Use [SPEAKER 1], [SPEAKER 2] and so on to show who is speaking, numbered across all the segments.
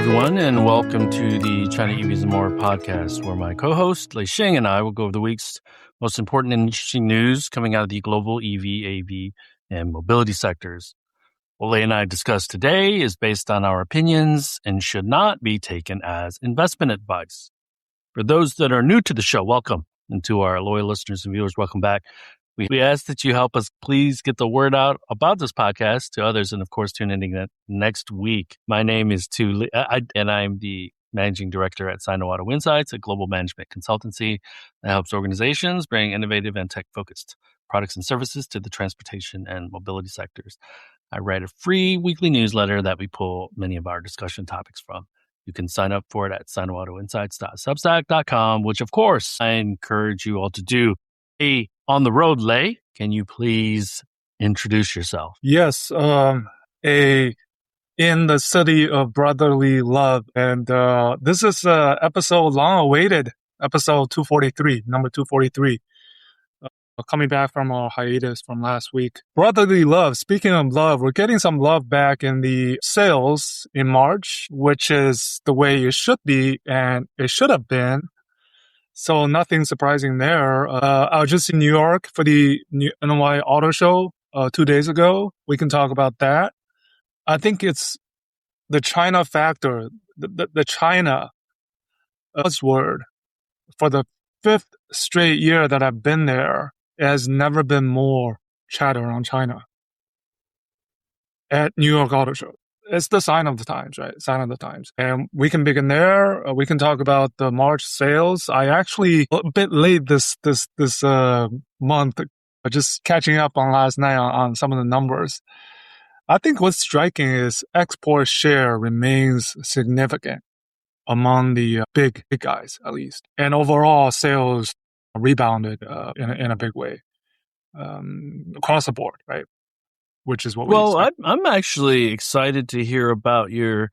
[SPEAKER 1] everyone, and welcome to the China EVs and More podcast, where my co-host, Lei Xing, and I will go over the week's most important and interesting news coming out of the global EV, AV, and mobility sectors. What Lei and I discussed today is based on our opinions and should not be taken as investment advice. For those that are new to the show, welcome. And to our loyal listeners and viewers, welcome back. We ask that you help us please get the word out about this podcast to others, and of course, tune in next week. My name is Tu, and I'm the managing director at Sino Auto Insights, a global management consultancy that helps organizations bring innovative and tech-focused products and services to the transportation and mobility sectors. I write a free weekly newsletter that we pull many of our discussion topics from. You can sign up for it at sinoautoinsights.substack.com, which, of course, I encourage you all to do. Hey, on the road, Lei, can you please introduce yourself?
[SPEAKER 2] Yes, in the city of brotherly love. And this is episode long-awaited, episode 243, number 243. Coming back from our hiatus from last week. Brotherly love. Speaking of love, we're getting some love back in the sales in March, which is the way it should be, and it should have been. So nothing surprising there. I was just in New York for the NY Auto Show 2 days ago. We can talk about that. I think it's the China factor, the China buzzword. For the 5th straight year that I've been there, it has never been more chatter on China at New York Auto Show. It's the sign of the times, right? Sign of the times. And we can begin there. We can talk about the March sales. I actually, a bit late this month, just catching up on last night on some of the numbers. I think what's striking is export share remains significant among the big guys, at least. And overall sales rebounded in a big way across the board, right? Which is what we expect.
[SPEAKER 1] I'm actually excited to hear about your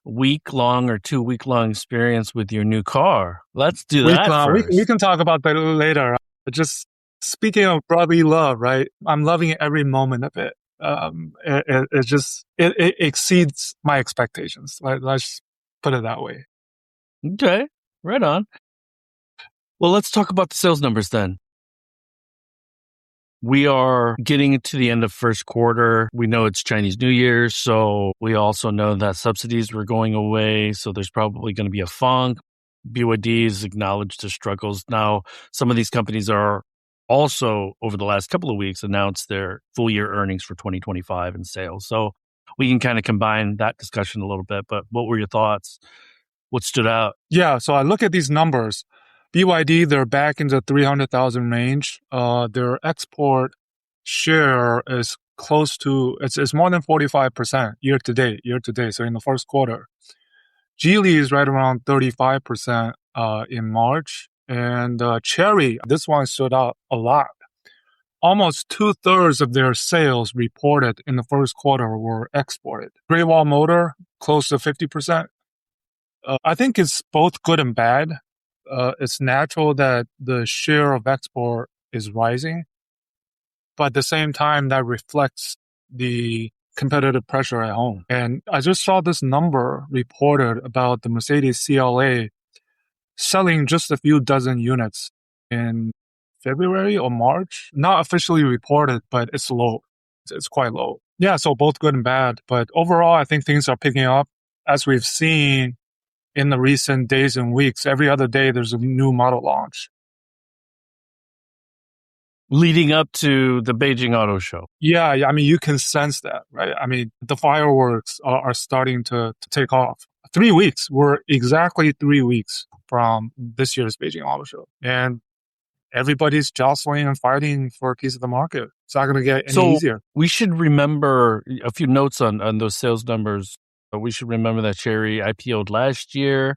[SPEAKER 1] week-long or 2-week-long experience with your new car. Let's do that first.
[SPEAKER 2] We can talk about that later. Just speaking of brotherly love, right? I'm loving every moment of it. It exceeds my expectations. Let's put it that way.
[SPEAKER 1] Okay, right on. Well, let's talk about the sales numbers then. We are getting to the end of first quarter. We know it's Chinese New Year, so we also know that subsidies were going away, so there's probably going to be a funk. BYD has acknowledged the struggles. Now, some of these companies are also, over the last couple of weeks, announced their full-year earnings for 2025 in sales. So we can kind of combine that discussion a little bit, but what were your thoughts? What stood out?
[SPEAKER 2] Yeah, so I look at these numbers. BYD, they're back in the 300,000 range. Their export share is close to, it's more than 45% year to date. So in the first quarter. Geely is right around 35% in March. And Chery, this one stood out a lot. Almost 2/3 of their sales reported in the first quarter were exported. Great Wall Motor, close to 50%. I think it's both good and bad. It's natural that the share of export is rising, but at the same time, that reflects the competitive pressure at home. And I just saw this number reported about the Mercedes CLA selling just a few dozen units in February or March. Not officially reported, but it's low. It's quite low. Yeah, so both good and bad. But overall, I think things are picking up. As we've seen in the recent days and weeks, every other day there's a new model launch.
[SPEAKER 1] Leading up to the Beijing Auto Show.
[SPEAKER 2] Yeah, I mean, you can sense that, right? I mean, the fireworks are starting to take off. 3 weeks. We're exactly 3 weeks from this year's Beijing Auto Show. And everybody's jostling and fighting for a piece of the market. It's not going to get any easier.
[SPEAKER 1] We should remember a few notes on those sales numbers. We should remember that Chery IPO'd last year.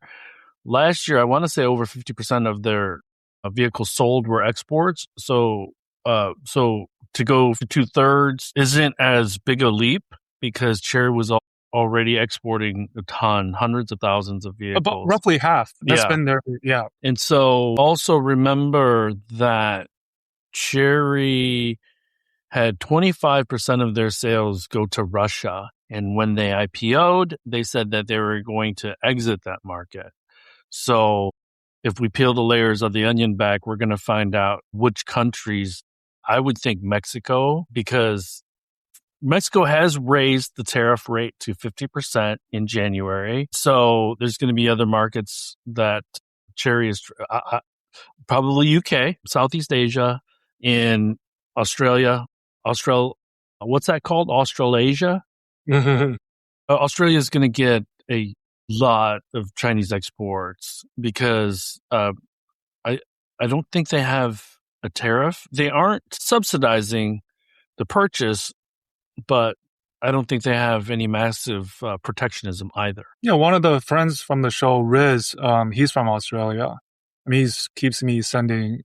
[SPEAKER 1] Last year, I want to say over 50% of their vehicles sold were exports. So to go for 2/3 isn't as big a leap because Chery was already exporting a ton, hundreds of thousands of vehicles.
[SPEAKER 2] About roughly half. That's been there, yeah.
[SPEAKER 1] And so also remember that Chery had 25% of their sales go to Russia. And when they IPO'd, they said that they were going to exit that market. So if we peel the layers of the onion back, we're going to find out which countries. I would think Mexico, because Mexico has raised the tariff rate to 50% in January. So there's going to be other markets that Chery is probably UK, Southeast Asia, in Australia, what's that called? Australasia? Australia is going to get a lot of Chinese exports because I don't think they have a tariff. They aren't subsidizing the purchase, but I don't think they have any massive protectionism either.
[SPEAKER 2] Yeah, one of the friends from the show, Riz, he's from Australia. I mean, he keeps me sending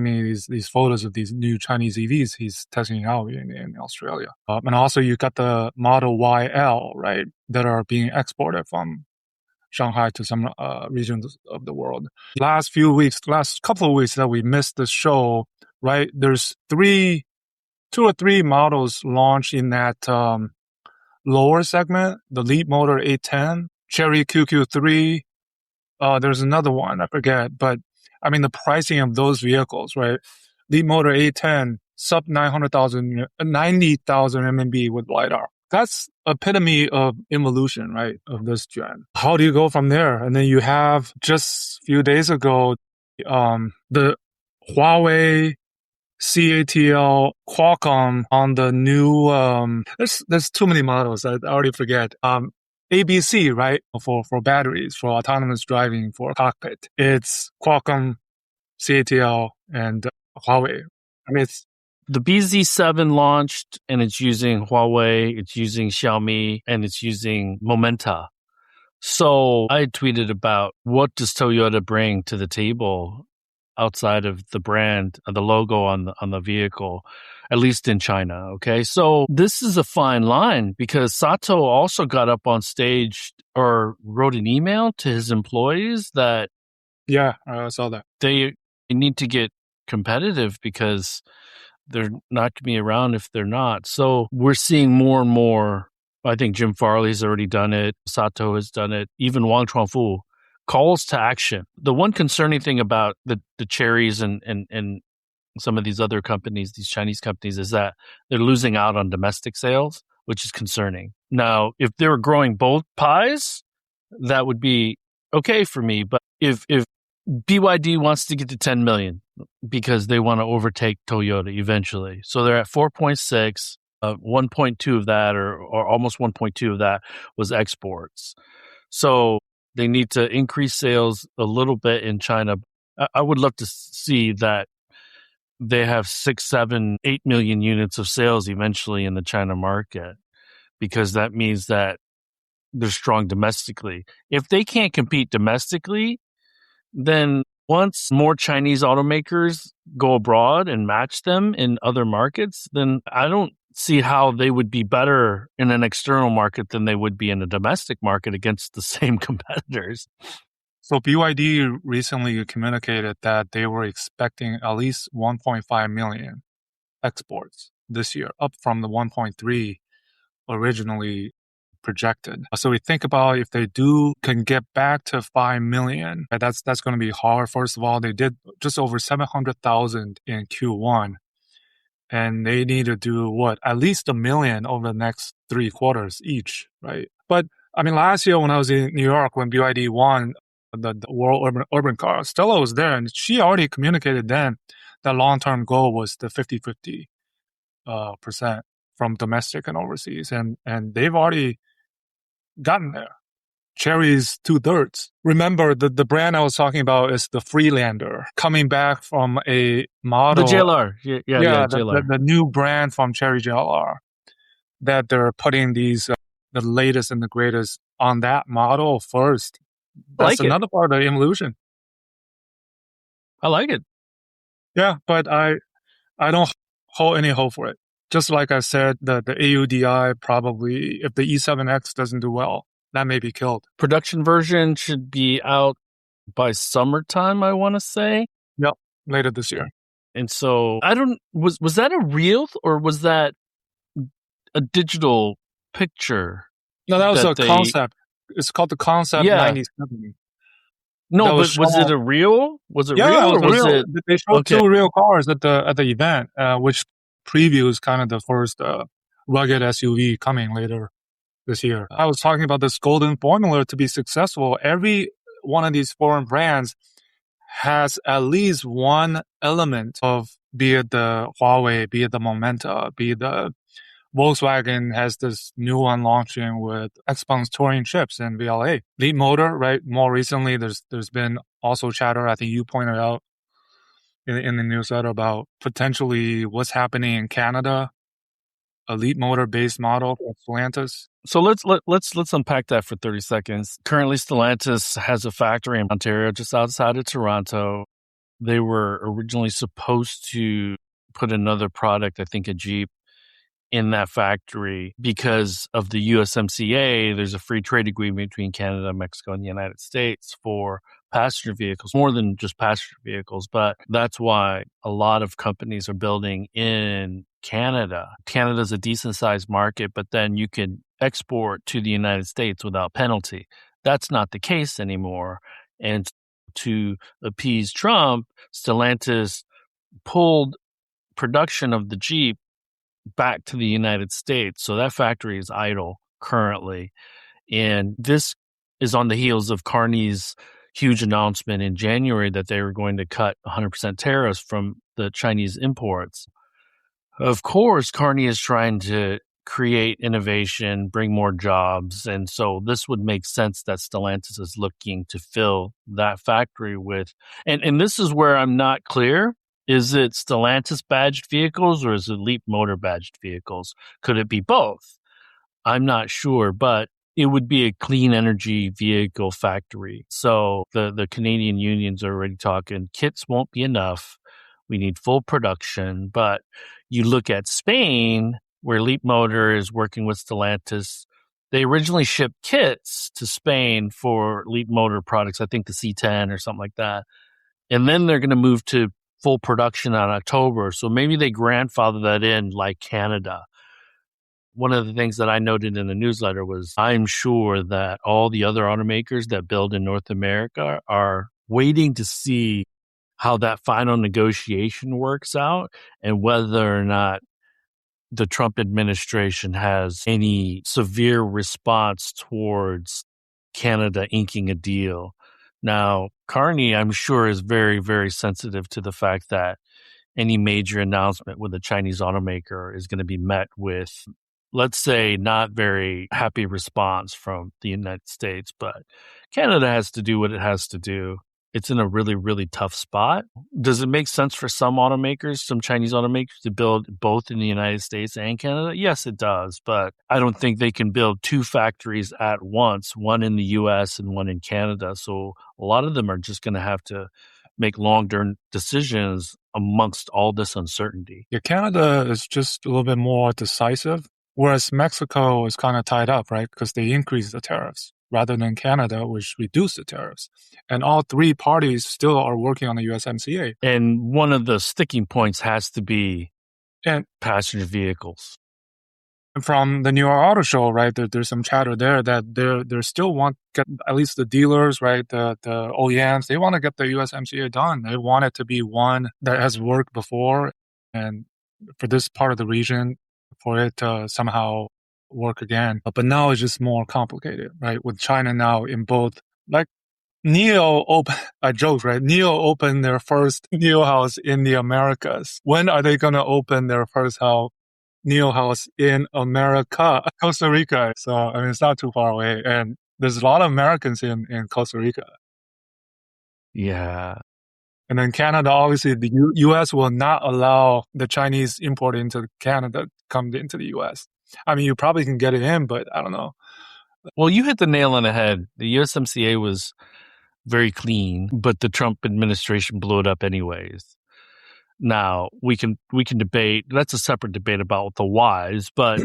[SPEAKER 2] me these photos of these new Chinese EVs he's testing out in Australia. And also, you got the Model YL, right, that are being exported from Shanghai to some regions of the world. Last couple of weeks that we missed the show, right? There's two or three models launched in that lower segment, the Leapmotor 810, Chery QQ3. There's another one, I forget. But I mean, the pricing of those vehicles, right? Leapmotor 810, sub 90,000 RMB with LiDAR. That's epitome of evolution, right? Of this gen. How do you go from there? And then you have just a few days ago, the Huawei CATL Qualcomm on the new, there's too many models. I already forget. ABC, right? For batteries, for autonomous driving, for cockpit. It's Qualcomm, CATL, and Huawei. I mean,
[SPEAKER 1] the BZ7 launched and it's using Huawei, it's using Xiaomi, and it's using Momenta. So I tweeted about what does Toyota bring to the table outside of the brand, the logo on the vehicle, at least in China. Okay. So this is a fine line because Sato also got up on stage or wrote an email to his employees that
[SPEAKER 2] yeah, I saw that.
[SPEAKER 1] They need to get competitive because they're not going to be around if they're not. So we're seeing more and more. I think Jim Farley's already done it. Sato has done it. Even Wang Chuanfu calls to action. The one concerning thing about the Cherys and some of these other companies, these Chinese companies, is that they're losing out on domestic sales, which is concerning. Now, if they were growing both pies, that would be okay for me. But if BYD wants to get to 10 million because they want to overtake Toyota eventually. So they're at 4.6, 1.2 of that or almost 1.2 of that was exports. So they need to increase sales a little bit in China. I would love to see that they have 6, 7, 8 million units of sales eventually in the China market, because that means that they're strong domestically. If they can't compete domestically, then once more Chinese automakers go abroad and match them in other markets, then I don't see how they would be better in an external market than they would be in a domestic market against the same competitors.
[SPEAKER 2] So BYD recently communicated that they were expecting at least 1.5 million exports this year, up from the 1.3 originally projected. So we think about if they can get back to 5 million, that's going to be hard. First of all, they did just over 700,000 in Q1, and they need to do at least 1 million over the next 3 quarters each, right? But I mean, last year when I was in New York, when BYD won the World Urban Car, Stella was there, and she already communicated then that long-term goal was the 50-50% from domestic and overseas, and they've already gotten there. Chery's 2/3. Remember, the brand I was talking about is the Freelander, coming back from a model.
[SPEAKER 1] The JLR. Yeah, JLR.
[SPEAKER 2] The new brand from Chery JLR, that they're putting these, the latest and the greatest on that model first. That's another part of the evolution.
[SPEAKER 1] I like it.
[SPEAKER 2] Yeah, but I don't hold any hope for it. Just like I said, the AUDI probably, if the E7X doesn't do well, that may be killed.
[SPEAKER 1] Production version should be out by summertime, I want to say.
[SPEAKER 2] Yep, later this year.
[SPEAKER 1] And so was that a real or was that a digital picture?
[SPEAKER 2] No, that was
[SPEAKER 1] that
[SPEAKER 2] a
[SPEAKER 1] they
[SPEAKER 2] concept. It's called the Concept
[SPEAKER 1] Yeah.
[SPEAKER 2] 97.
[SPEAKER 1] No,
[SPEAKER 2] That was
[SPEAKER 1] but was
[SPEAKER 2] shown.
[SPEAKER 1] it a real? Was it
[SPEAKER 2] Yeah,
[SPEAKER 1] real
[SPEAKER 2] it
[SPEAKER 1] or
[SPEAKER 2] was
[SPEAKER 1] was
[SPEAKER 2] real.
[SPEAKER 1] it
[SPEAKER 2] They showed
[SPEAKER 1] okay?
[SPEAKER 2] two real cars at the event, which previews kind of the first rugged SUV coming later this year. I was talking about this golden formula to be successful. Every one of these foreign brands has at least one element of, be it the Huawei, be it the Momenta, be it the Volkswagen has this new one launching with Xpeng's Touring chips and VLA. Leap Motor, right? More recently, there's been also chatter, I think you pointed out in the newsletter, about potentially what's happening in Canada, a Leap Motor based model for Stellantis.
[SPEAKER 1] So let's unpack that for 30 seconds. Currently, Stellantis has a factory in Ontario, just outside of Toronto. They were originally supposed to put another product, I think a Jeep, in that factory because of the USMCA. There's a free trade agreement between Canada, Mexico, and the United States for passenger vehicles, more than just passenger vehicles. But that's why a lot of companies are building in Canada. Canada's a decent sized market, but then you can export to the United States without penalty. That's not the case anymore. And to appease Trump, Stellantis pulled production of the Jeep back to the United States. So that factory is idle currently. And this is on the heels of Carney's huge announcement in January that they were going to cut 100% tariffs from the Chinese imports. Of course, Carney is trying to create innovation, bring more jobs. And so this would make sense that Stellantis is looking to fill that factory with. And this is where I'm not clear. Is it Stellantis badged vehicles or is it Leap Motor badged vehicles? Could it be both? I'm not sure, but it would be a clean energy vehicle factory. So the Canadian unions are already talking kits won't be enough. We need full production. But you look at Spain, where Leap Motor is working with Stellantis. They originally shipped kits to Spain for Leap Motor products, I think the C10 or something like that. And then they're going to move to full production on October. So maybe they grandfather that in like Canada. One of the things that I noted in the newsletter was I'm sure that all the other automakers that build in North America are waiting to see how that final negotiation works out and whether or not the Trump administration has any severe response towards Canada inking a deal. Now, Carney, I'm sure, is very, very sensitive to the fact that any major announcement with a Chinese automaker is going to be met with, let's say, not very happy response from the United States. But Canada has to do what it has to do. It's in a really, really tough spot. Does it make sense for some automakers, some Chinese automakers, to build both in the United States and Canada? Yes, it does. But I don't think they can build two factories at once, one in the US and one in Canada. So a lot of them are just going to have to make long-term decisions amongst all this uncertainty.
[SPEAKER 2] Yeah, Canada is just a little bit more decisive, whereas Mexico is kind of tied up, right? Because they increased the tariffs rather than Canada, which reduced the tariffs. And all three parties still are working on the USMCA.
[SPEAKER 1] And one of the sticking points has to be
[SPEAKER 2] And
[SPEAKER 1] passenger vehicles.
[SPEAKER 2] from the New York Auto Show, right, there's some chatter there that they still want to get, at least the dealers, right, the OEMs, they want to get the USMCA done. They want it to be one that has worked before, and for this part of the region, for it to somehow work again. But now it's just more complicated, right, with China now in both, like, I joke, right? NIO opened their first NIO house in the Americas. When are they going to open their first NIO house in America, Costa Rica? So, I mean, it's not too far away. And there's a lot of Americans in Costa Rica.
[SPEAKER 1] Yeah.
[SPEAKER 2] And then Canada, obviously, the U.S. will not allow the Chinese import into Canada to come into the U.S. I mean, you probably can get it in, but I don't know.
[SPEAKER 1] Well, you hit the nail on the head. The USMCA was very clean, but the Trump administration blew it up anyways. Now, we can debate. That's a separate debate about the whys, but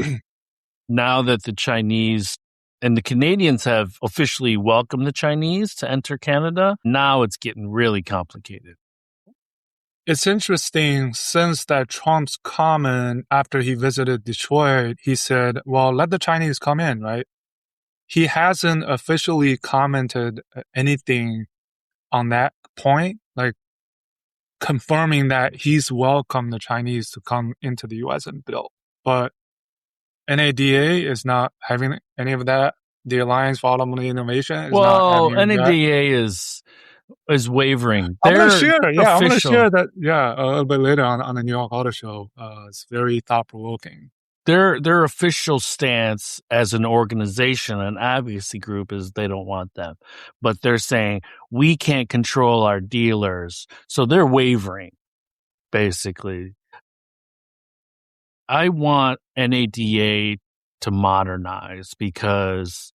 [SPEAKER 1] now that the Chinese and the Canadians have officially welcomed the Chinese to enter Canada, now it's getting really complicated.
[SPEAKER 2] It's interesting since that Trump's comment after he visited Detroit, he said, well, let the Chinese come in, right? He hasn't officially commented anything on that point, like confirming that he's welcomed the Chinese to come into the US and build. But NADA is not having any of that. The Alliance for Automotive Innovation is not having any of that.
[SPEAKER 1] NADA is wavering.
[SPEAKER 2] I'm
[SPEAKER 1] They're
[SPEAKER 2] gonna
[SPEAKER 1] official.
[SPEAKER 2] share that. Yeah, a little bit later on the New York Auto Show. It's very thought provoking.
[SPEAKER 1] Their official stance as an organization, an advocacy group, is they don't want them, but they're saying we can't control our dealers, so they're wavering. Basically, I want NADA to modernize because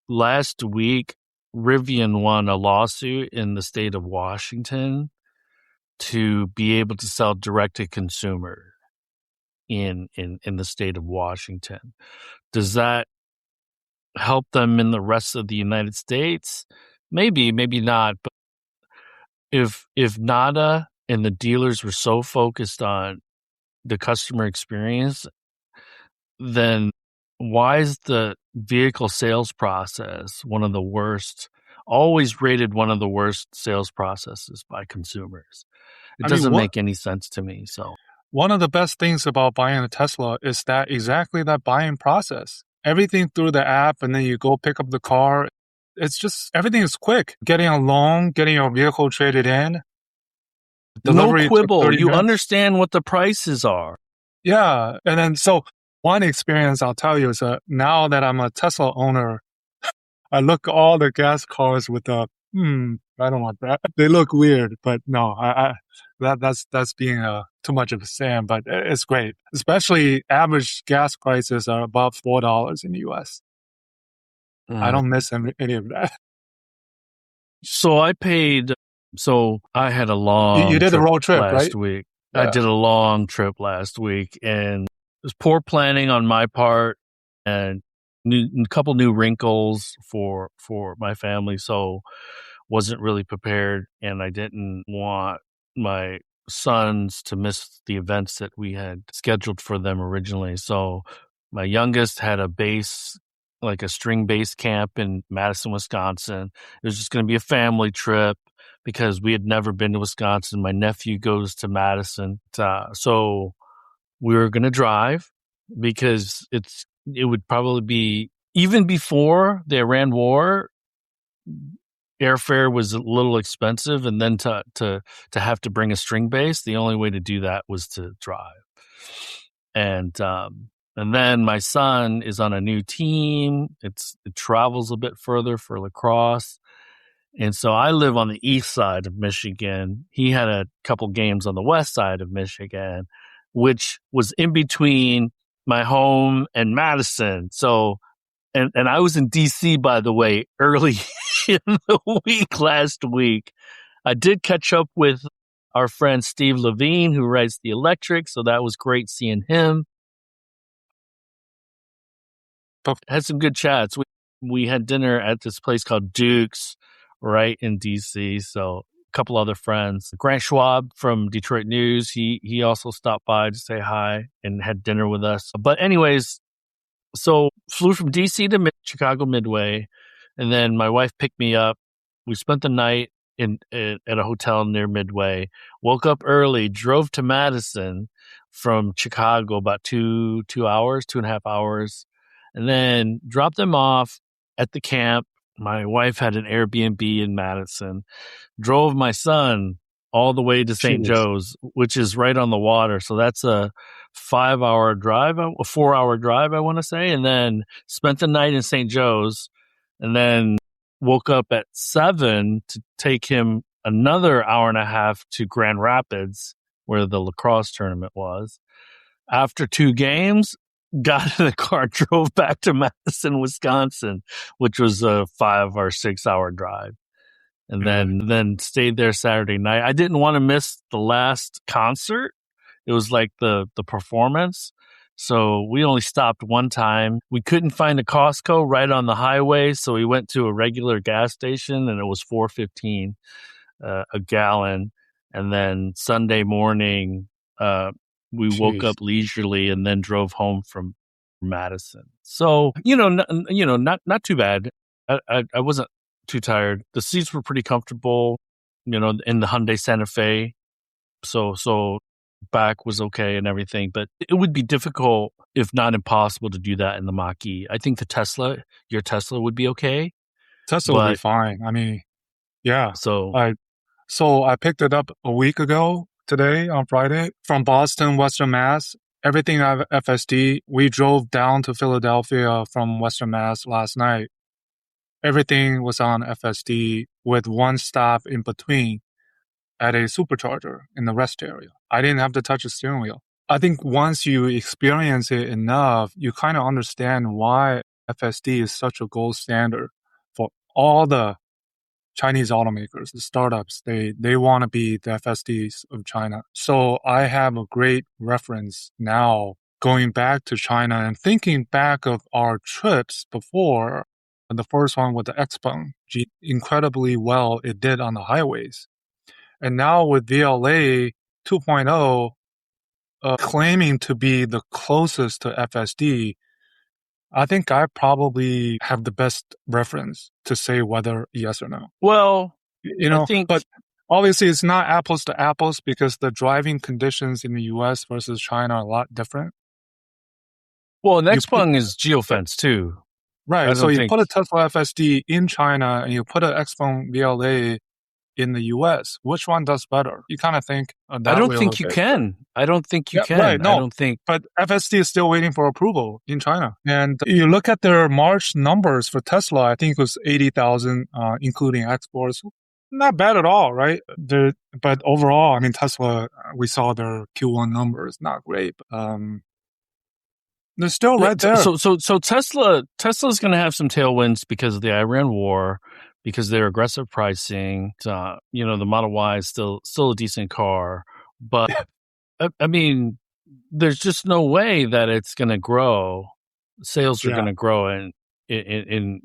[SPEAKER 1] last week Rivian won a lawsuit in the state of Washington to be able to sell direct to consumer in the state of Washington. Does that help them in the rest of the United States? Maybe, maybe not. But if NADA and the dealers were so focused on the customer experience, then why is the vehicle sales process one of the worst, always rated one of the worst sales processes by consumers? It doesn't make any sense to me. So
[SPEAKER 2] one of the best things about buying a Tesla is that exactly that buying process. Everything through the app, and then you go pick up the car. It's just, everything is quick. Getting a loan, getting your vehicle traded in.
[SPEAKER 1] Delivery, no quibble. You understand what the prices are.
[SPEAKER 2] Yeah. And then, so one experience I'll tell you is that now that I'm a Tesla owner, I look at all the gas cars with the, I don't want that. They look weird, but no, that's being too much of a Sam, but it's great. Especially average gas prices are above $4 in the US. I don't miss any of that.
[SPEAKER 1] So I had a long
[SPEAKER 2] You did a road trip
[SPEAKER 1] last
[SPEAKER 2] right?
[SPEAKER 1] week. Yeah. I did a long trip last week, and it was poor planning on my part and a couple new wrinkles for my family. So wasn't really prepared, and I didn't want my sons to miss the events that we had scheduled for them originally. So my youngest had a string base camp in Madison, Wisconsin. It was just going to be a family trip because we had never been to Wisconsin. My nephew goes to Madison. So we were going to drive because it would probably be, even before the Iran war, airfare was a little expensive, and then to have to bring a string base, the only way to do that was to drive. And then my son is on a new team. It travels a bit further for lacrosse. And so I live on the east side of Michigan. He had a couple games on the west side of Michigan, which was in between my home and Madison. So, and I was in DC, by the way, early in the week last week. I did catch up with our friend Steve Levine, who writes The Electric. So that was great seeing him. Had some good chats. We had dinner at this place called Duke's right in DC. So a couple other friends. Grant Schwab from Detroit News, he also stopped by to say hi and had dinner with us. But anyways, so flew from DC to Chicago Midway, and then my wife picked me up. We spent the night at a hotel near Midway, woke up early, drove to Madison from Chicago, about 2.5 hours, and then dropped them off at the camp. My wife had an Airbnb in Madison, drove my son all the way to St. Joe's, which is right on the water. So that's a 4-hour drive, I want to say, and then spent the night in St. Joe's, and then woke up at 7 to take him another hour and a half to Grand Rapids, where the lacrosse tournament was. After 2 games, got in the car, drove back to Madison, Wisconsin, which was a 5 or 6 hour drive. And then stayed there Saturday night. I didn't want to miss the last concert. It was like the performance. So we only stopped one time. We couldn't find a Costco right on the highway, so we went to a regular gas station, and it was $4.15 a gallon. And then Sunday morning, we woke
[SPEAKER 2] Jeez.
[SPEAKER 1] up leisurely and then drove home from Madison. So, not too bad. I wasn't too tired. The seats were pretty comfortable, in the Hyundai Santa Fe. So back was okay and everything, but it would be difficult, if not impossible, to do that in the Mach-E. I think your Tesla would be okay.
[SPEAKER 2] Tesla will be
[SPEAKER 1] But
[SPEAKER 2] fine. I mean, yeah.
[SPEAKER 1] so
[SPEAKER 2] I picked it up a week ago today on Friday from Boston, Western Mass. Everything I have FSD. We drove down to Philadelphia from Western Mass last night. Everything was on FSD with one stop in between at a supercharger in the rest area. I didn't have to touch the steering wheel. I think once you experience it enough, you kind of understand why FSD is such a gold standard for all the Chinese automakers, the startups. They want to be the FSDs of China. So I have a great reference now going back to China and thinking back of our trips before. The first one with the Xpeng, incredibly well it did on the highways. And now with VLA 2.0 claiming to be the closest to FSD, I think I probably have the best reference to say whether yes or no.
[SPEAKER 1] well, I
[SPEAKER 2] But
[SPEAKER 1] think
[SPEAKER 2] obviously it's not apples to apples because the driving conditions in the US versus China are a lot different.
[SPEAKER 1] an Xpeng is geofence too.
[SPEAKER 2] Right. So you put a Tesla FSD in China and you put an Xpeng VLA in the US. Which one does better? You kind of think that
[SPEAKER 1] I don't
[SPEAKER 2] way
[SPEAKER 1] think you can. I don't think you can.
[SPEAKER 2] Right, no.
[SPEAKER 1] I don't think.
[SPEAKER 2] But FSD is still waiting for approval in China. And you look at their March numbers for Tesla, I think it was 80,000, including exports. Not bad at all, right? But overall, I mean, Tesla, we saw their Q1 numbers, not great. They're still right there.
[SPEAKER 1] So Tesla's going to have some tailwinds because of the Iran war, because their aggressive pricing. The Model Y is still a decent car, but I mean, there's just no way that it's going to grow. Sales are going to grow in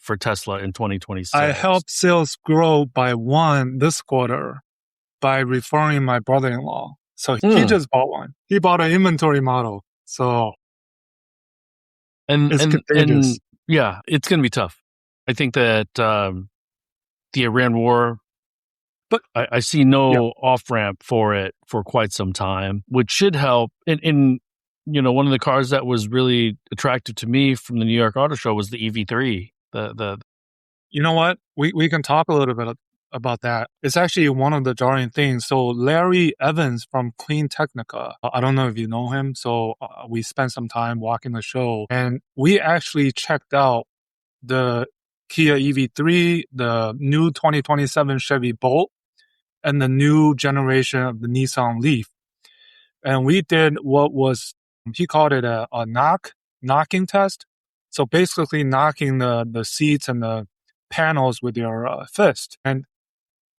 [SPEAKER 1] for Tesla in 2026.
[SPEAKER 2] I helped sales grow by 1 this quarter by referring my brother-in-law. So he just bought one. He bought an inventory model. So it's contagious.
[SPEAKER 1] Yeah, it's going to be tough. I think that the Iran war, but I see no off-ramp for it for quite some time, which should help. In one of the cars that was really attractive to me from the New York Auto Show was the EV3.
[SPEAKER 2] You know what? We can talk a little bit about that. It's actually one of the jarring things. So Larry Evans from Clean Technica, I don't know if you know him. So we spent some time walking the show and we actually checked out the Kia EV3, the new 2027 Chevy Bolt, and the new generation of the Nissan Leaf. And we did what was, he called it a knocking test. So basically knocking the seats and the panels with your fist. And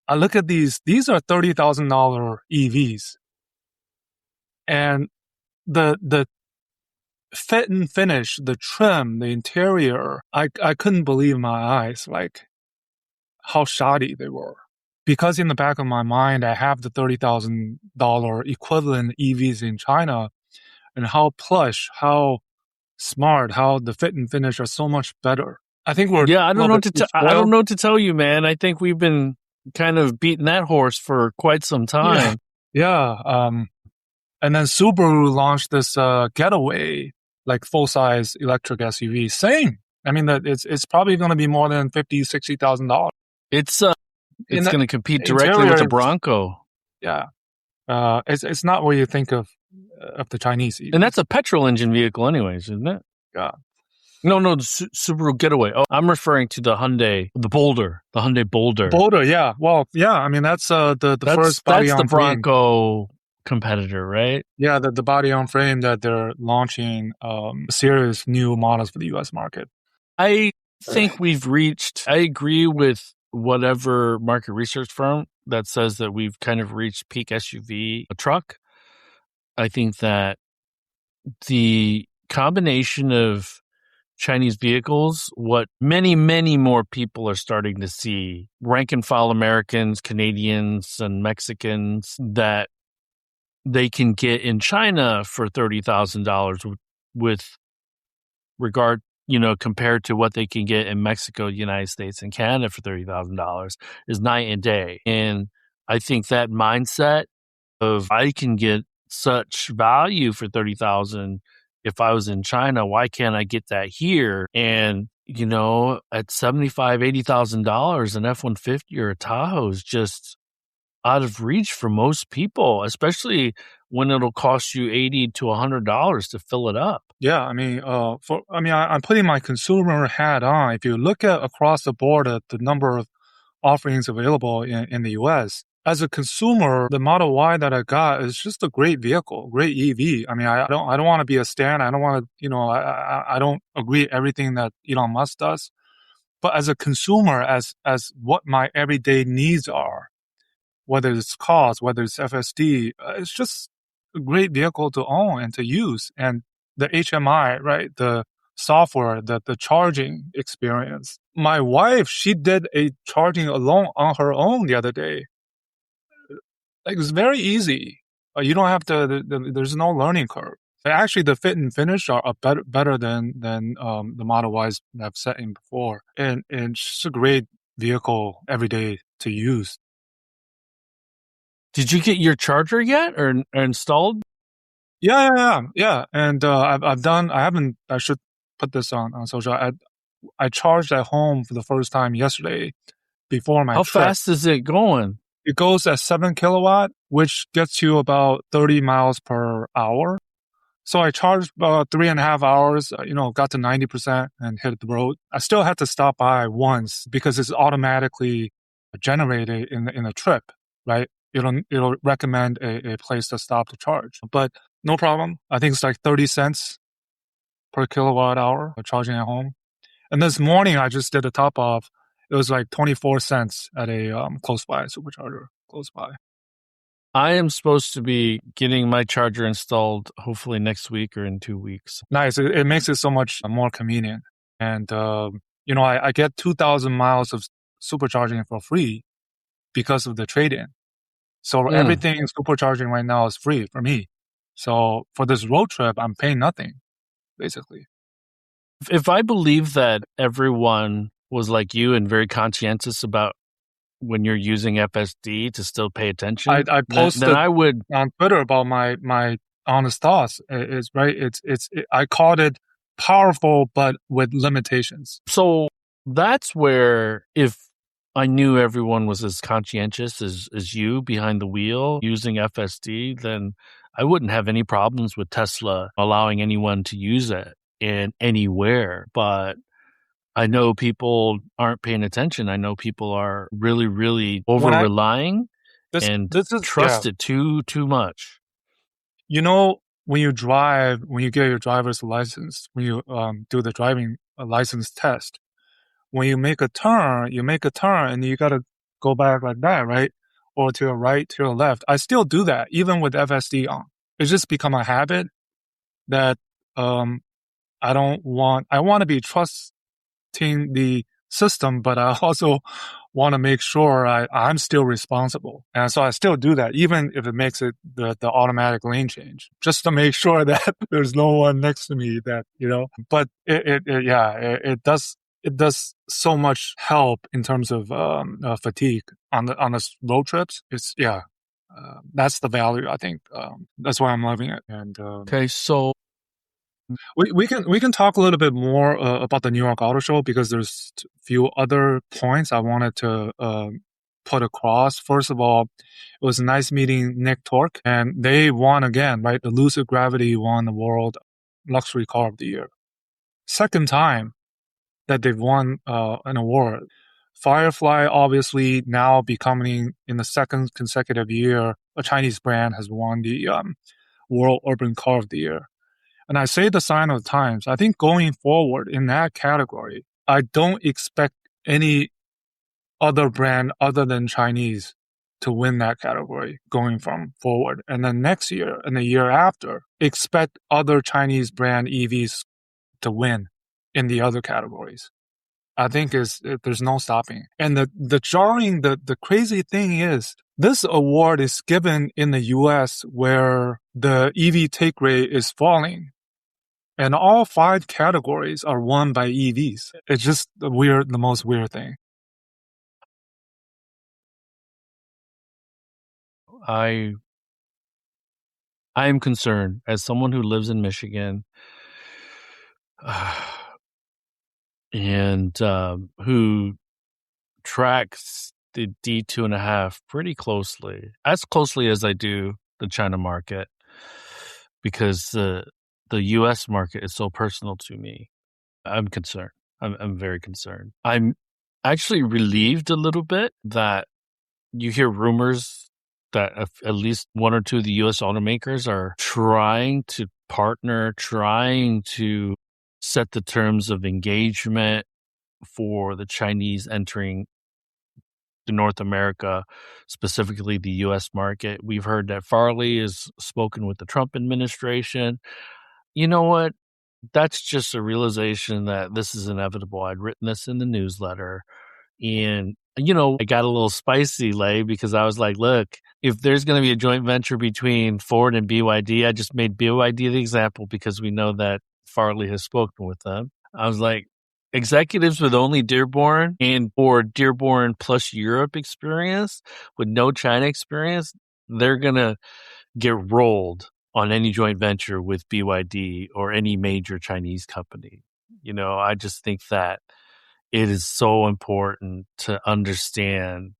[SPEAKER 2] I look at these are $30,000 EVs. And the fit and finish, the trim, the interior, I couldn't believe my eyes, like how shoddy they were. Because in the back of my mind, I have the $30,000 equivalent EVs in China and how plush, how smart, how the fit and finish are so much better. I think we're
[SPEAKER 1] I don't know what to tell you, man. I think we've been kind of beating that horse for quite some time.
[SPEAKER 2] Yeah. And then Subaru launched this Getaway, like full-size electric SUV. Same. I mean, that it's probably going to be more than $50,000-$60,000.
[SPEAKER 1] It's going to compete directly with the Bronco.
[SPEAKER 2] Yeah. It's not what you think of the Chinese EVs.
[SPEAKER 1] And that's a petrol engine vehicle anyways, isn't it?
[SPEAKER 2] Yeah.
[SPEAKER 1] No, the Subaru Getaway. Oh, I'm referring to the Hyundai Boulder.
[SPEAKER 2] Boulder, yeah. Well, yeah, I mean, that's the first body-on-frame.
[SPEAKER 1] That's the Bronco competitor, right?
[SPEAKER 2] Yeah, the body-on-frame that they're launching serious new models for the U.S. market.
[SPEAKER 1] I think I agree with whatever market research firm that says that we've kind of reached peak SUV truck. I think that the combination of Chinese vehicles, what many, many more people are starting to see, rank and file Americans, Canadians, and Mexicans, that they can get in China for $30,000 with regard, compared to what they can get in Mexico, United States, and Canada for $30,000 is night and day. And I think that mindset of I can get such value for 30,000 if I was in China, why can't I get that here? And at $75,000-$80,000, an F-150 or a Tahoe is just out of reach for most people, especially when it'll cost you $80 to $100 to fill it up.
[SPEAKER 2] Yeah, I'm putting my consumer hat on. If you look at across the board at the number of offerings available in the US, as a consumer, the Model Y that I got is just a great vehicle, great EV. I don't want to be a stan. I don't want to, I don't agree with everything that Elon Musk does. But as a consumer, as what my everyday needs are, whether it's cost, whether it's FSD, it's just a great vehicle to own and to use. And the HMI, right? The software, the charging experience. My wife, she did a charging alone on her own the other day. Like, it's very easy. You don't have to. There's no learning curve. Actually, the fit and finish are better than the Model Ys I've set in before, and it's just a great vehicle every day to use.
[SPEAKER 1] Did you get your charger yet or installed?
[SPEAKER 2] Yeah. And I've done. I haven't. I should put this on social. I charged at home for the first time yesterday before my
[SPEAKER 1] How
[SPEAKER 2] trip.
[SPEAKER 1] fast is it going?
[SPEAKER 2] It goes at 7 kilowatt, which gets you about 30 miles per hour. So I charged about 3.5 hours, got to 90% and hit the road. I still had to stop by once because it's automatically generated in the trip, right? It'll recommend a place to stop to charge. But no problem. I think it's like 30 cents per kilowatt hour charging at home. And this morning I just did a top off. It was like 24 cents at a close by supercharger close by.
[SPEAKER 1] I am supposed to be getting my charger installed hopefully next week or in 2 weeks.
[SPEAKER 2] Nice. It makes it so much more convenient. And, I get 2,000 miles of supercharging for free because of the trade-in. So everything supercharging right now is free for me. So for this road trip, I'm paying nothing, basically.
[SPEAKER 1] If I believe that everyone was like you and very conscientious about when you're using FSD to still pay attention,
[SPEAKER 2] I posted
[SPEAKER 1] then I would
[SPEAKER 2] on Twitter about my honest thoughts. I called it powerful, but with limitations.
[SPEAKER 1] So that's where if I knew everyone was as conscientious as you behind the wheel using FSD, then I wouldn't have any problems with Tesla allowing anyone to use it in anywhere. But I know people aren't paying attention. I know people are really, really over-relying and trust it too much.
[SPEAKER 2] When you drive, when you get your driver's license, when you do the driving license test, when you make a turn and you got to go back like that, right? Or to your right, to your left. I still do that, even with FSD on. It's just become a habit that I want to be trusting the system, but I also want to make sure I'm still responsible. And so I still do that, even if it makes it the automatic lane change, just to make sure that there's no one next to me that, but it does so much help in terms of fatigue on the road trips. That's the value, I think. That's why I'm loving it. And
[SPEAKER 1] okay, so
[SPEAKER 2] we can talk a little bit more about the New York Auto Show because there's a few other points I wanted to put across. First of all, it was nice meeting Nick Tork, and they won again, right? The Lucid Gravity won the World Luxury Car of the Year. Second time that they've won an award. Firefly, obviously, now becoming in the second consecutive year, a Chinese brand has won the World Urban Car of the Year. And I say the sign of the times. I think going forward in that category, I don't expect any other brand other than Chinese to win that category going from forward. And then next year and the year after, expect other Chinese brand EVs to win in the other categories. I think there's no stopping. And the crazy thing is, this award is given in the US where the EV take rate is falling. And all 5 categories are won by EVs. It's just the most weird thing.
[SPEAKER 1] I am concerned as someone who lives in Michigan and who tracks the D2.5 pretty closely, as closely as I do the China market, because the U.S. market is so personal to me. I'm concerned. I'm very concerned. I'm actually relieved a little bit that you hear rumors that at least 1 or 2 of the U.S. automakers are trying to partner, trying to set the terms of engagement for the Chinese entering the North America, specifically the U.S. market. We've heard that Farley has spoken with the Trump administration. You know what? That's just a realization that this is inevitable. I'd written this in the newsletter. And, I got a little spicy, Lei, because I was like, look, if there's going to be a joint venture between Ford and BYD, I just made BYD the example because we know that Farley has spoken with them. I was like, executives with only Dearborn or Dearborn plus Europe experience with no China experience, they're going to get rolled on any joint venture with BYD or any major Chinese company. I just think that it is so important to understand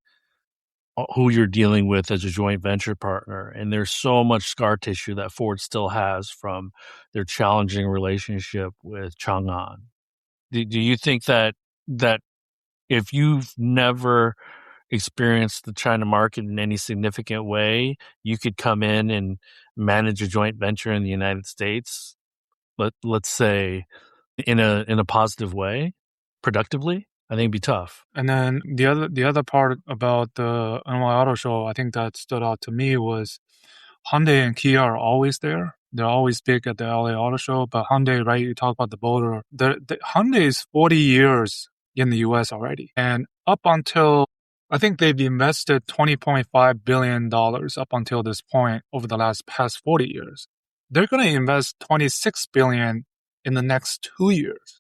[SPEAKER 1] who you're dealing with as a joint venture partner. And there's so much scar tissue that Ford still has from their challenging relationship with Chang'an. Do you think that if you've never experienced the China market in any significant way, you could come in and manage a joint venture in the United States, let's say in a positive way, productively? I think it'd be tough.
[SPEAKER 2] And then the other part about the NY Auto Show, I think that stood out to me was Hyundai and Kia are always there. They're always big at the LA Auto Show, but Hyundai, right? You talk about the motor. The Hyundai is 40 years in the US already, and up until I think they've invested $20.5 billion up until this point over the past 40 years. They're going to invest $26 billion in the next 2 years.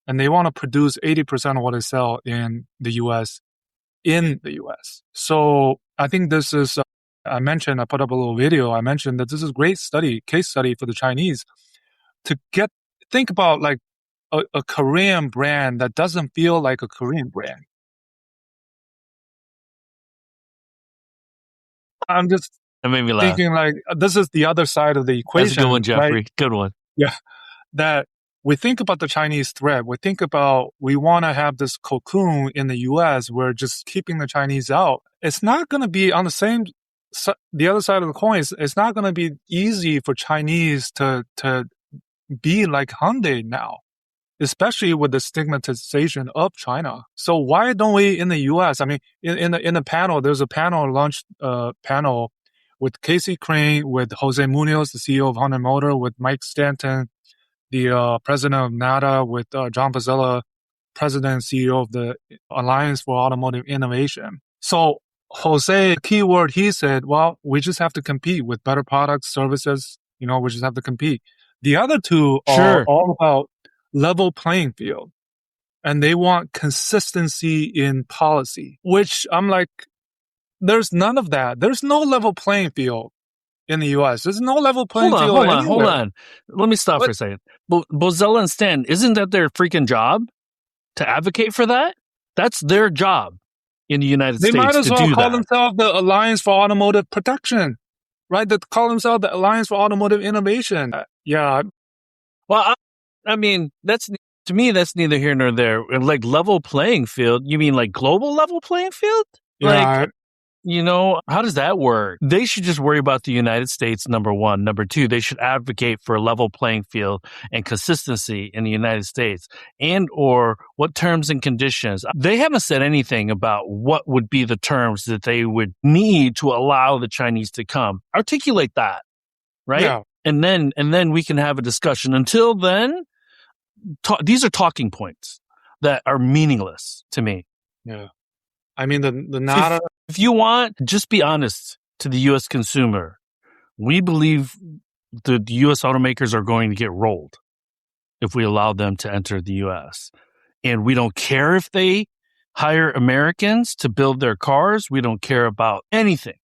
[SPEAKER 2] And they want to produce 80% of what they sell in the US in the US. So I think this is, I put up a little video. I mentioned that this is a great case study for the Chinese to think about like a Korean brand that doesn't feel like a Korean brand. I'm just
[SPEAKER 1] That made me laugh.
[SPEAKER 2] thinking like this is the other side of the equation.
[SPEAKER 1] That's a good one, Jeffrey.
[SPEAKER 2] Right?
[SPEAKER 1] Good one.
[SPEAKER 2] Yeah. That we think about the Chinese threat. We think about we want to have this cocoon in the U.S. We're just keeping the Chinese out. It's not going to be on the other side of the coin. It's not going to be easy for Chinese to be like Hyundai now, especially with the stigmatization of China. So why don't we in the U.S.? I mean, in the panel, there's a launched panel with Casey Crane, with Jose Munoz, the CEO of Hyundai Motor, with Mike Stanton, the president of NADA, with John Fazzella, president and CEO of the Alliance for Automotive Innovation. So Jose, keyword, he said, well, we just have to compete with better products, services, we just have to compete. The other two are all about level playing field. And they want consistency in policy, which I'm like, there's none of that. There's no level playing field in the U.S. There's no level playing field anywhere.
[SPEAKER 1] Hold on. Let me stop for a second. Bozella and Stan, isn't that their freaking job to advocate for that? That's their job in the United States to do that. They might as well
[SPEAKER 2] call themselves the Alliance for Automotive Protection, right? They call themselves the Alliance for Automotive Innovation. Yeah.
[SPEAKER 1] Well, I mean, to me, that's neither here nor there. Like level playing field, you mean like global level playing field?
[SPEAKER 2] Yeah.
[SPEAKER 1] Like, how does that work? They should just worry about the United States, number one. Number two, they should advocate for a level playing field and consistency in the United States and or what terms and conditions. They haven't said anything about what would be the terms that they would need to allow the Chinese to come. Articulate that, right?
[SPEAKER 2] Yeah.
[SPEAKER 1] And then we can have a discussion. Until then, these are talking points that are meaningless to me.
[SPEAKER 2] Yeah. I mean, the NADA.
[SPEAKER 1] If you want, just be honest to the U.S. consumer. We believe the U.S. automakers are going to get rolled if we allow them to enter the U.S. And we don't care if they hire Americans to build their cars. We don't care about anything.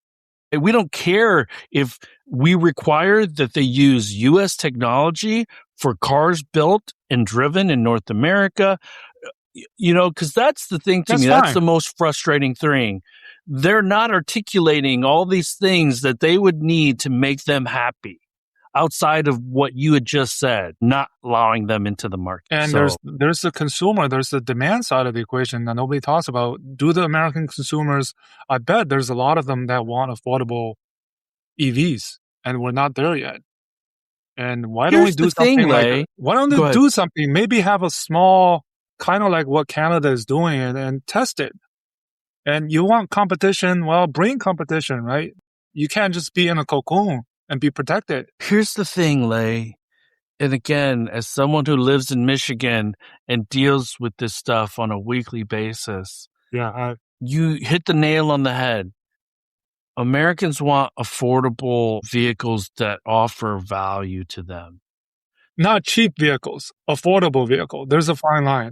[SPEAKER 1] We don't care if we require that they use U.S. technology for cars built and driven in North America. Because that's the thing to me.
[SPEAKER 2] Fine.
[SPEAKER 1] That's the most frustrating thing. They're not articulating all these things that they would need to make them happy outside of what you had just said, not allowing them into the market.
[SPEAKER 2] And there's the consumer, there's the demand side of the equation that nobody talks about. Do the American consumers, I bet there's a lot of them that want affordable EVs, and we're not there yet. And why don't we do something why don't they do something? Maybe have a small, kind of like what Canada is doing and test it. And you want competition, well, bring competition, right? You can't just be in a cocoon and be protected.
[SPEAKER 1] Here's the thing, Lei. And again, as someone who lives in Michigan and deals with this stuff on a weekly basis, you hit the nail on the head. Americans want affordable vehicles that offer value to them.
[SPEAKER 2] Not cheap vehicles, affordable vehicle. There's a fine line.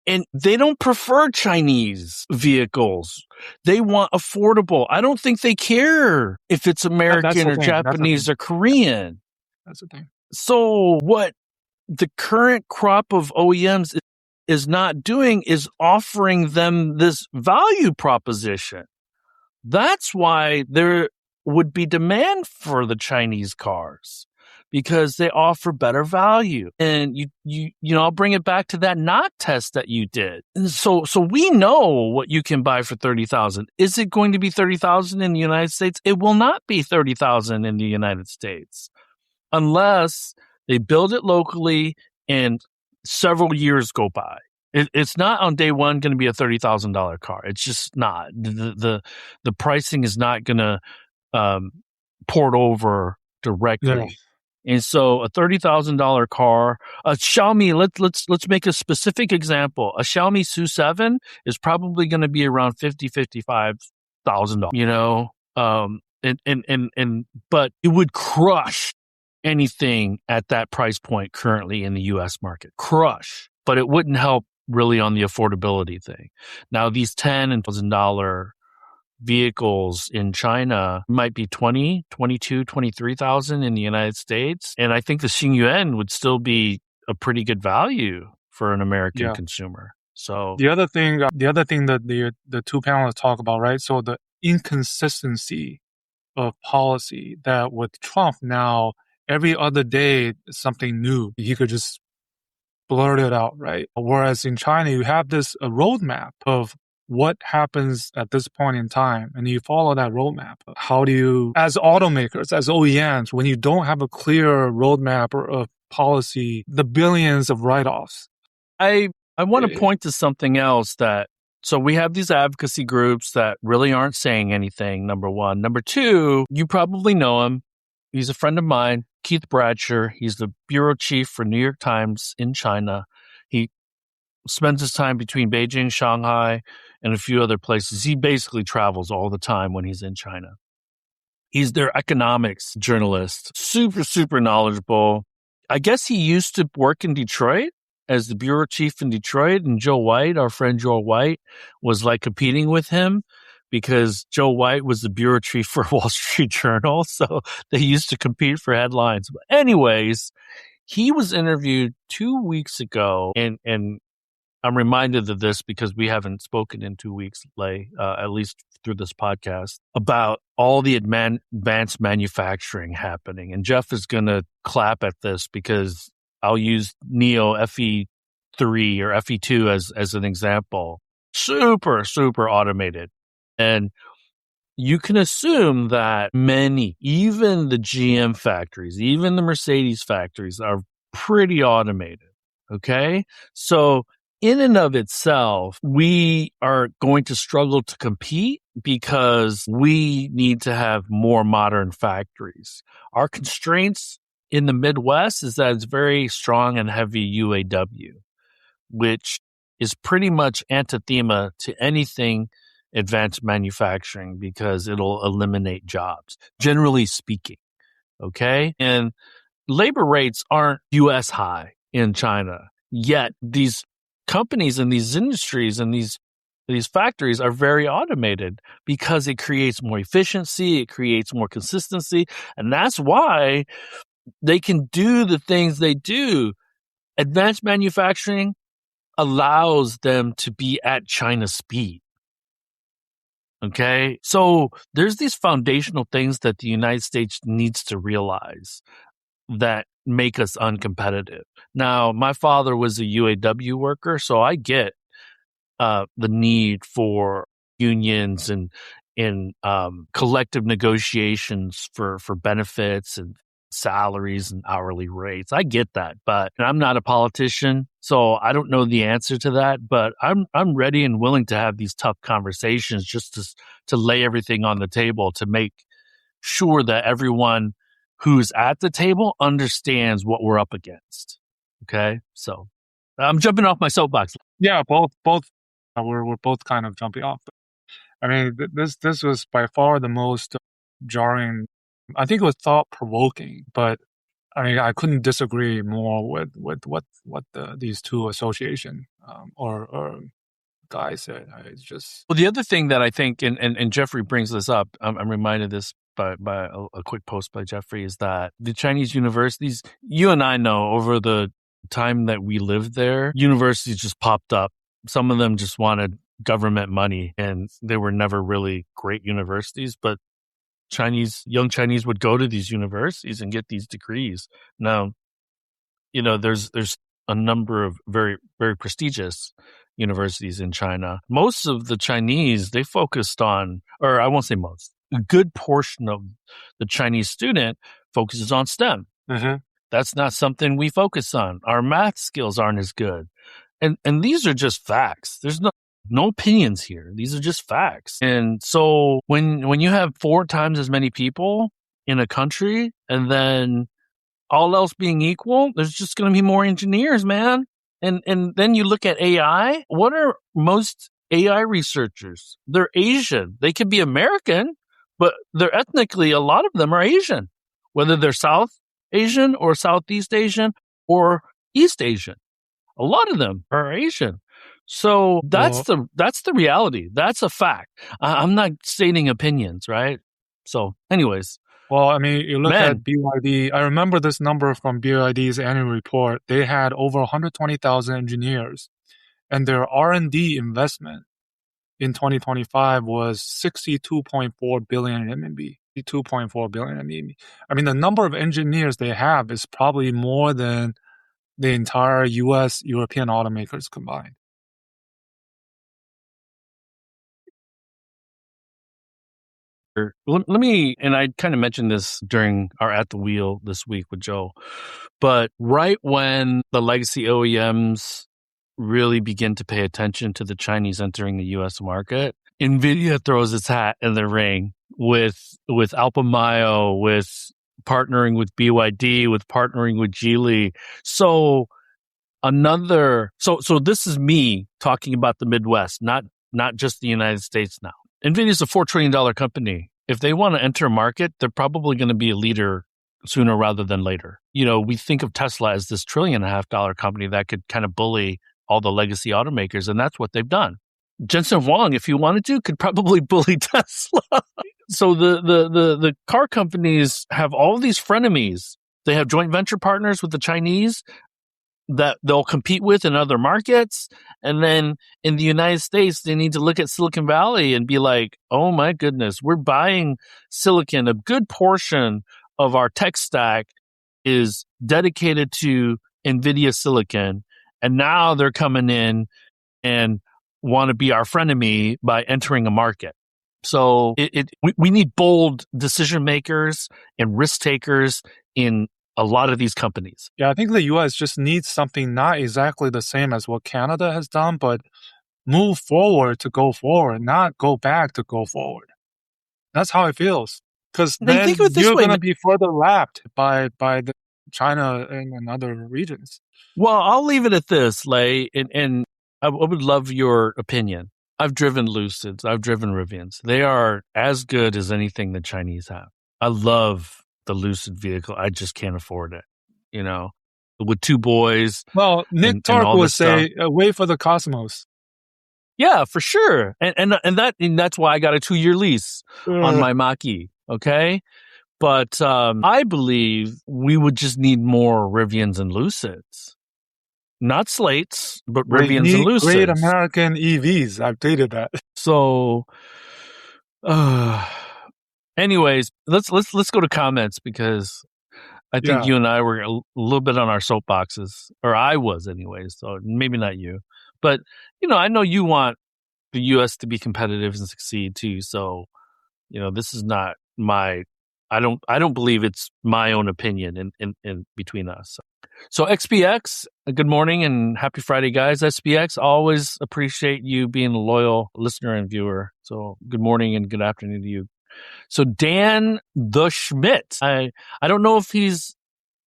[SPEAKER 1] And they don't prefer Chinese vehicles. They want affordable. I don't think they care if it's American or Japanese or Korean.
[SPEAKER 2] That's the thing.
[SPEAKER 1] So what the current crop of OEMs is not doing is offering them this value proposition. That's why there would be demand for the Chinese cars, because they offer better value. And I'll bring it back to that NOT test that you did. And so we know what you can buy for $30,000. Is it going to be $30,000 in the United States? It will not be $30,000 in the United States unless they build it locally and several years go by. It's not on day one going to be a $30,000 car. It's just not. The pricing is not going to port over directly. Yeah. And so a $30,000 car, a Xiaomi, let's make a specific example. A Xiaomi SU7 is probably going to be around $55,000, but it would crush anything at that price point currently in the US market. Crush. But it wouldn't help really on the affordability thing. Now these $10,000 and $1,000 vehicles in China might be 20, 22, 23,000 in the United States. And I think the Xingyuan would still be a pretty good value for an American consumer. So
[SPEAKER 2] the other thing that the two panelists talk about, right? So the inconsistency of policy that with Trump now, every other day, something new. He could just blurt it out, right? Whereas in China, you have this roadmap of what happens at this point in time, and you follow that roadmap. How do you, as automakers, as OEMs, when you don't have a clear roadmap or a policy, the billions of write-offs?
[SPEAKER 1] I want to point to something else so we have these advocacy groups that really aren't saying anything, number one. Number two, you probably know him. He's a friend of mine, Keith Bradsher. He's the bureau chief for New York Times in China. He spends his time between Beijing, Shanghai, and a few other places. He basically travels all the time when he's in China. He's their economics journalist, super, super knowledgeable. I guess he used to work in Detroit as the bureau chief in Detroit, and Joe White, our friend Joe White, was like competing with him because Joe White was the bureau chief for Wall Street Journal, so they used to compete for headlines. But anyways, he was interviewed 2 weeks ago, and I'm reminded of this because we haven't spoken in 2 weeks, Lei, at least through this podcast, about all the advanced manufacturing happening. And Jeff is going to clap at this because I'll use NIO FE3 or FE2 as an example. Super, super automated. And you can assume that many, even the GM factories, even the Mercedes factories are pretty automated. Okay? So in and of itself, we are going to struggle to compete because we need to have more modern factories. Our constraints in the Midwest is that it's very strong and heavy UAW, which is pretty much anathema to anything advanced manufacturing because it'll eliminate jobs, generally speaking. Okay. And labor rates aren't US high in China, yet these companies and these industries and these factories are very automated because it creates more efficiency, it creates more consistency, and that's why they can do the things they do. Advanced manufacturing allows them to be at China speed. Okay? So there's these foundational things that the United States needs to realize that make us uncompetitive. Now, my father was a UAW worker, so I get the need for unions and collective negotiations for benefits and salaries and hourly rates. I get that, but I'm not a politician, so I don't know the answer to that. But I'm ready and willing to have these tough conversations just to lay everything on the table to make sure that everyone who's at the table understands what we're up against. Okay, so I'm jumping off my soapbox.
[SPEAKER 2] Yeah, both. We're both kind of jumping off. I mean, this was by far the most jarring. I think it was thought provoking, but I mean, I couldn't disagree more with what these two association or guys said. It's just
[SPEAKER 1] Well, the other thing that I think, and Jeffrey brings this up, I'm reminded this by a quick post by Jeffrey, is that the Chinese universities, you and I know over the time that we lived there, universities just popped up. Some of them just wanted government money, and they were never really great universities, but young Chinese would go to these universities and get these degrees. Now, there's a number of very, very prestigious universities in China. Most of the Chinese, they focused on, or I won't say most, a good portion of the Chinese student focuses on STEM.
[SPEAKER 2] Mm-hmm.
[SPEAKER 1] That's not something we focus on. Our math skills aren't as good. And these are just facts. There's no opinions here. These are just facts. And so when you have 4 times as many people in a country, and then all else being equal, there's just going to be more engineers, man. And then you look at AI. What are most AI researchers? They're Asian. They could be American, but they're ethnically, a lot of them are Asian, whether they're South Asian or Southeast Asian or East Asian. A lot of them are Asian. So that's the reality. That's a fact. I'm not stating opinions, right? So anyways.
[SPEAKER 2] Well, I mean, you look at BYD. I remember this number from BYD's annual report. They had over 120,000 engineers, and their R&D investment in 2025 was 62.4 billion RMB. 2.4 billion RMB. I mean, the number of engineers they have is probably more than the entire US, European automakers combined.
[SPEAKER 1] Let me, and I kind of mentioned this during our At the Wheel this week with Joe, but right when the legacy OEMs really begin to pay attention to the Chinese entering the US market, NVIDIA throws its hat in the ring with Alpamayo, with partnering with BYD, with partnering with Geely. So this is me talking about the Midwest, not just the United States now. NVIDIA is a $4 trillion company. If they want to enter a market, they're probably going to be a leader sooner rather than later. We think of Tesla as this $1.5 trillion company that could kind of bully all the legacy automakers, and that's what they've done. Jensen Huang, if he wanted to, could probably bully Tesla. So the car companies have all these frenemies. They have joint venture partners with the Chinese that they'll compete with in other markets. And then in the United States, they need to look at Silicon Valley and be like, oh my goodness, we're buying silicon. A good portion of our tech stack is dedicated to NVIDIA silicon. And now they're coming in and want to be our frenemy by entering a market. So we need bold decision makers and risk takers in a lot of these companies.
[SPEAKER 2] Yeah, I think the U.S. just needs something not exactly the same as what Canada has done, but move forward to go forward, not go back to go forward. That's how it feels. Because then you're going to be further lapped by China and other regions.
[SPEAKER 1] Well, I'll leave it at this, Lei, and I would love your opinion. I've driven Lucids. I've driven Rivians. They are as good as anything the Chinese have. I love the Lucid vehicle. I just can't afford it, with two boys.
[SPEAKER 2] Well, Nick
[SPEAKER 1] and
[SPEAKER 2] Tark
[SPEAKER 1] all
[SPEAKER 2] would
[SPEAKER 1] this stuff.
[SPEAKER 2] say, wait for the Cosmos.
[SPEAKER 1] Yeah, for sure. And that's why I got a 2-year lease on my Mach-E, okay? But I believe we would just need more Rivians and Lucids. Not Slates, but Rivians and Lucids.
[SPEAKER 2] Great American EVs. I've dated that.
[SPEAKER 1] So, anyways, let's go to comments because I think you and I were a little bit on our soapboxes, or I was anyways. So maybe not you, but I know you want the U.S. to be competitive and succeed too. So, this is not my. I don't believe it's my own opinion in between us. So XPX, good morning and happy Friday, guys. SPX, always appreciate you being a loyal listener and viewer. So good morning and good afternoon to you. So Dan the Schmidt, I don't know if he's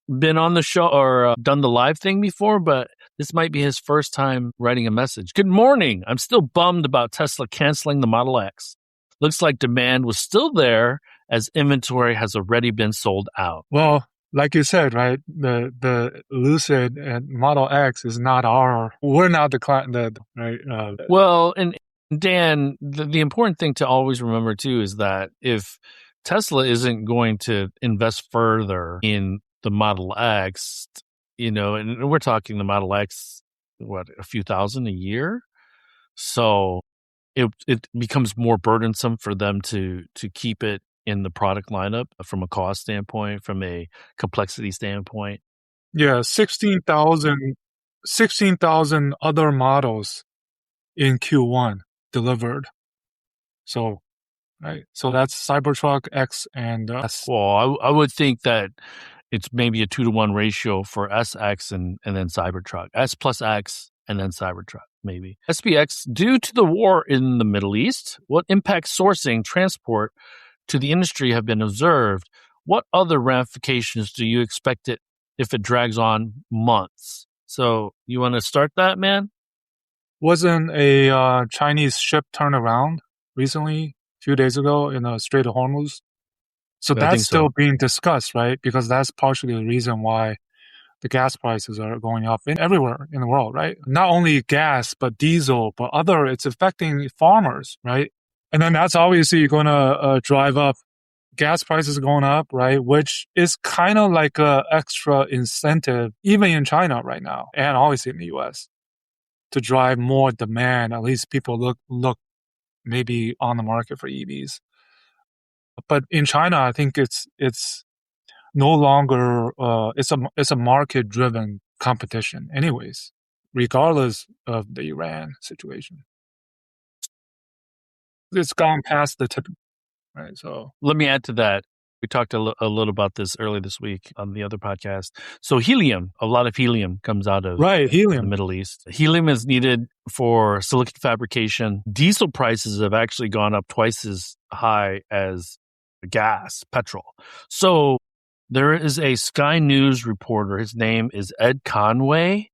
[SPEAKER 1] been on the show or done the live thing before, but this might be his first time writing a message. Good morning. I'm still bummed about Tesla canceling the Model X. Looks like demand was still there as inventory has already been sold out.
[SPEAKER 2] Well, like you said, right? The Lucid and Model X is not we're not the client, right?
[SPEAKER 1] Well, and Dan, the important thing to always remember too is that if Tesla isn't going to invest further in the Model X, and we're talking the Model X, a few thousand a year, so it becomes more burdensome for them to keep it in the product lineup from a cost standpoint, from a complexity standpoint.
[SPEAKER 2] Yeah, 16,000 other models in Q1 delivered. So, right. So that's Cybertruck X and S.
[SPEAKER 1] Well, I would think that it's maybe a 2-to-1 ratio for SX and then Cybertruck. S plus X and then Cybertruck, maybe. SPX, due to the war in the Middle East, what impact sourcing, transport to the industry have been observed? What other ramifications do you expect if it drags on months? So you want to start that, man?
[SPEAKER 2] Wasn't a Chinese ship turned around recently, a few days ago in the Strait of Hormuz? So that's still being discussed, right? Because that's partially the reason why the gas prices are going up everywhere in the world, right? Not only gas, but diesel, but it's affecting farmers, right? And then that's obviously going to drive up gas prices going up, right? Which is kind of like a extra incentive, even in China right now, and obviously in the US, to drive more demand. At least people look maybe on the market for EVs. But in China, I think it's no longer it's a market driven competition, anyways, regardless of the Iran situation. It's gone past the tip, right? So
[SPEAKER 1] let me add to that. We talked a little about this earlier this week on the other podcast. So helium, a lot of helium comes out of the Middle East. Helium is needed for silicon fabrication. Diesel prices have actually gone up twice as high as gas, petrol. So there is a Sky News reporter. His name is Ed Conway.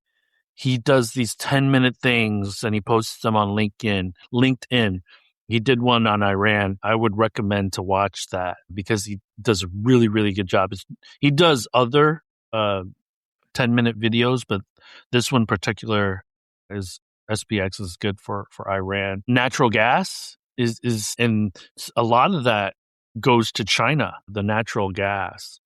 [SPEAKER 1] He does these 10-minute things and he posts them on LinkedIn. He did one on Iran. I would recommend to watch that because he does a really, really good job. He does other 10-minute videos, but this one in particular is SPX is good for Iran. Natural gas is and a lot of that goes to China, the natural gas.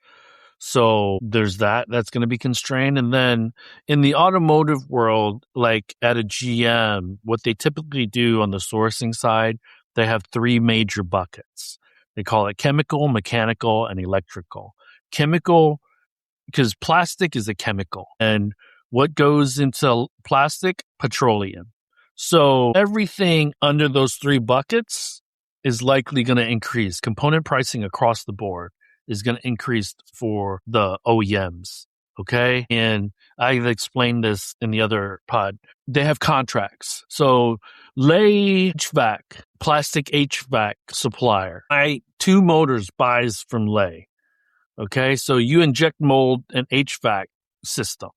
[SPEAKER 1] So there's that's going to be constrained. And then in the automotive world, like at a GM, what they typically do on the sourcing side, they have 3 major buckets. They call it chemical, mechanical, and electrical. Chemical, because plastic is a chemical. And what goes into plastic? Petroleum. So everything under those 3 buckets is likely going to increase. Component pricing across the board is going to increase for the OEMs, okay? And I've explained this in the other pod. They have contracts. So Lei HVAC, plastic HVAC supplier, 2 motors buys from Lei. Okay, so you inject mold an HVAC system,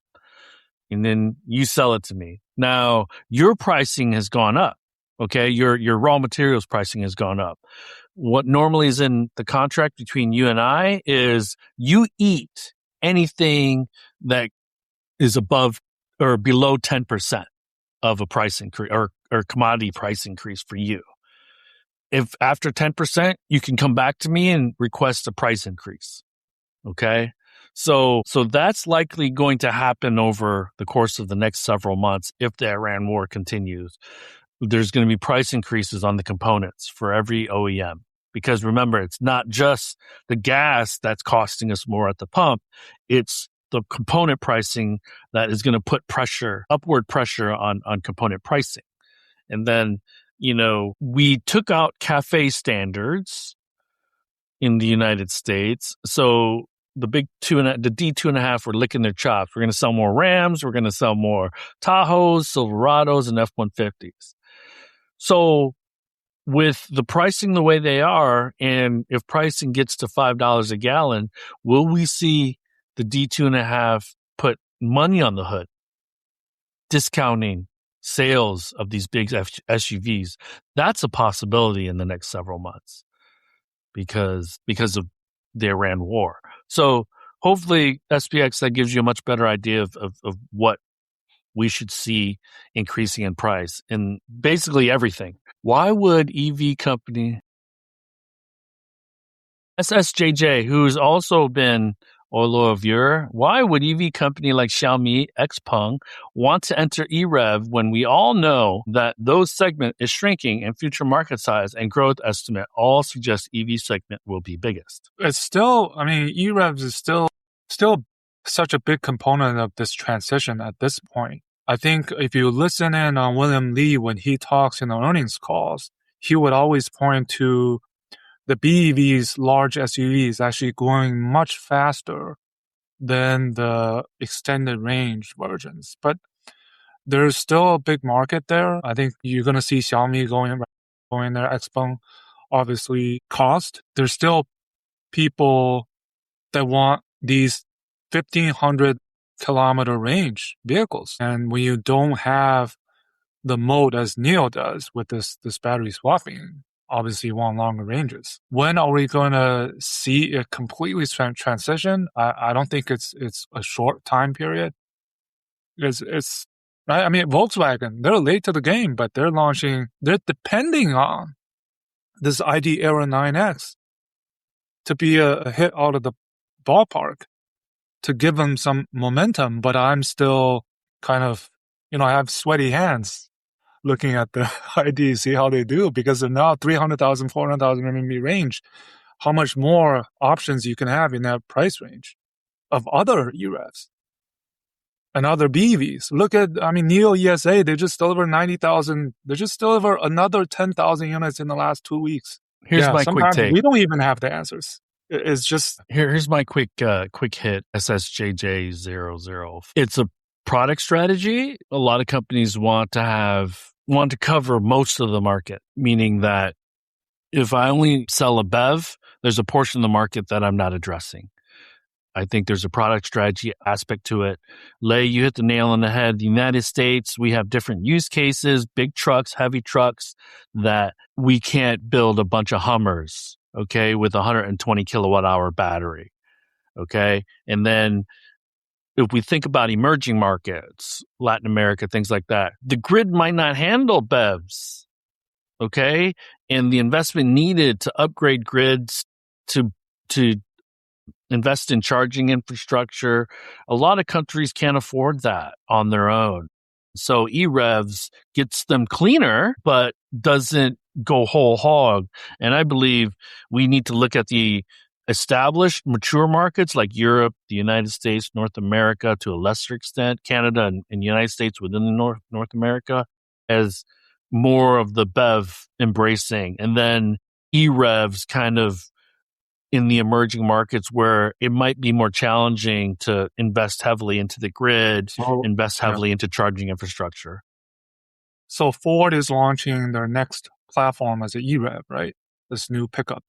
[SPEAKER 1] and then you sell it to me. Now your pricing has gone up. Okay, your raw materials pricing has gone up. What normally is in the contract between you and I is you eat anything that is above or below 10% of a price increase or commodity price increase for you. If after 10%, you can come back to me and request a price increase. Okay. So that's likely going to happen over the course of the next several months if the Iran war continues. There's going to be price increases on the components for every OEM. Because remember, it's not just the gas that's costing us more at the pump. It's the component pricing that is going to put upward pressure on component pricing. And then, we took out CAFE standards in the United States. So the big the D2.5 were licking their chops. We're going to sell more Rams. We're going to sell more Tahoes, Silverados, and F-150s. So with the pricing the way they are, and if pricing gets to $5 a gallon, will we see the D2.5 put money on the hood, discounting sales of these big SUVs? That's a possibility in the next several months because of the Iran war. So hopefully SPX, that gives you a much better idea of what we should see increasing in price in basically everything. Why would EV company SSJJ, who's also been Olo of Viewer, why would EV company like Xiaomi, Xpeng want to enter EREV when we all know that those segment is shrinking and future market size and growth estimate all suggest EV segment will be biggest?
[SPEAKER 2] It's still, EREVs is still such a big component of this transition at this point. I think if you listen in on William Li when he talks in the earnings calls, he would always point to the BEVs, large SUVs, actually growing much faster than the extended range versions. But there's still a big market there. I think you're going to see Xiaomi going there, Xpeng, obviously cost. There's still people that want these 1,500 kilometer range vehicles. And when you don't have the mode as NIO does with this battery swapping, obviously you want longer ranges. When are we going to see it completely transition? I don't think it's a short time period. It's Volkswagen, they're late to the game, but they're depending on this ID Era 9X to be a hit out of the ballpark to give them some momentum. But I'm still kind of, I have sweaty hands looking at the ID, see how they do, because they're now 300,000, 400,000 RMB range. How much more options you can have in that price range of other EREVs and other BEVs. Look at, NIO ESA, they just delivered 90,000. They just delivered another 10,000 units in the last 2 weeks.
[SPEAKER 1] Here's my quick take.
[SPEAKER 2] We don't even have the answers. It's just...
[SPEAKER 1] Here's my quick hit, SSJJ00. It's a product strategy. A lot of companies want to cover most of the market, meaning that if I only sell a BEV, there's a portion of the market that I'm not addressing. I think there's a product strategy aspect to it. Lei, you hit the nail on the head. The United States, we have different use cases, big trucks, heavy trucks, that we can't build a bunch of Hummers, okay, with a 120 kilowatt hour battery, okay? And then if we think about emerging markets, Latin America, things like that, the grid might not handle BEVs, okay? And the investment needed to upgrade grids, to invest in charging infrastructure, a lot of countries can't afford that on their own. So EREVs gets them cleaner, but doesn't go whole hog. And I believe we need to look at the established, mature markets like Europe, the United States, North America, to a lesser extent, Canada and the United States within the North America, as more of the BEV embracing. And then EREVs kind of in the emerging markets where it might be more challenging to invest heavily into the grid, invest heavily into charging infrastructure.
[SPEAKER 2] So Ford is launching their next platform as an EREV, right? This new pickup.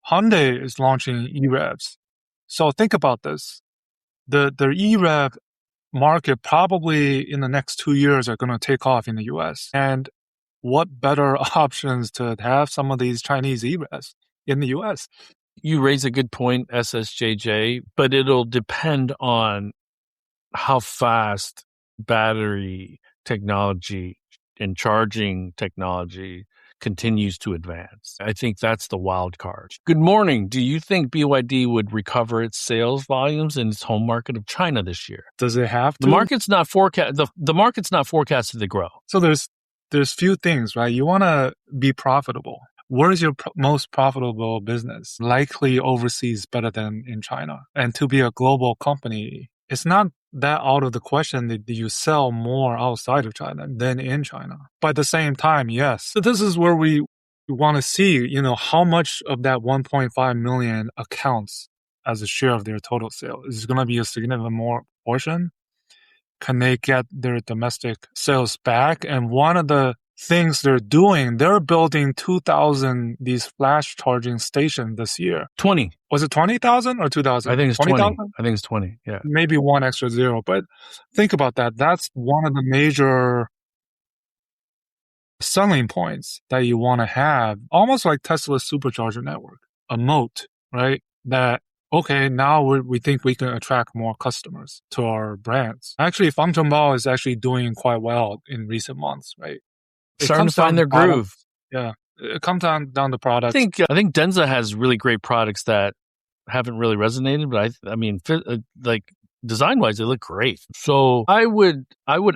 [SPEAKER 2] Hyundai is launching EREVs. So think about this. The EREV market probably in the next 2 years are going to take off in the US. And what better options to have some of these Chinese EREVs in the US?
[SPEAKER 1] You raise a good point, SSJJ, but it'll depend on how fast battery technology and charging technology continues to advance. I think that's the wild card. Good morning. Do you think BYD would recover its sales volumes in its home market of China this year?
[SPEAKER 2] Does it have to?
[SPEAKER 1] The market's not forecasted to grow.
[SPEAKER 2] So there's few things, right? You want to be profitable. Where is your most profitable business? Likely overseas better than in China. And to be a global company, it's not that out of the question that you sell more outside of China than in China. But at the same time, yes. So this is where we want to see, how much of that 1.5 million accounts as a share of their total sales. Is it going to be a significant more portion? Can they get their domestic sales back? And one of the things they're doing, they're building 2,000 these flash charging stations this year.
[SPEAKER 1] 20.
[SPEAKER 2] Was it 20,000 or 2,000?
[SPEAKER 1] I think it's 20. I think it's 20, yeah.
[SPEAKER 2] Maybe one extra zero. But think about that. That's one of the major selling points that you want to have, almost like Tesla's supercharger network, a moat, right? That okay, now we think we can attract more customers to our brands. Actually, Fang Chongbao is actually doing quite well in recent months, right?
[SPEAKER 1] Starting to find their groove.
[SPEAKER 2] Yeah. It comes down the products.
[SPEAKER 1] I think Denza has really great products that haven't really resonated, but I mean, like design-wise, they look great. So I would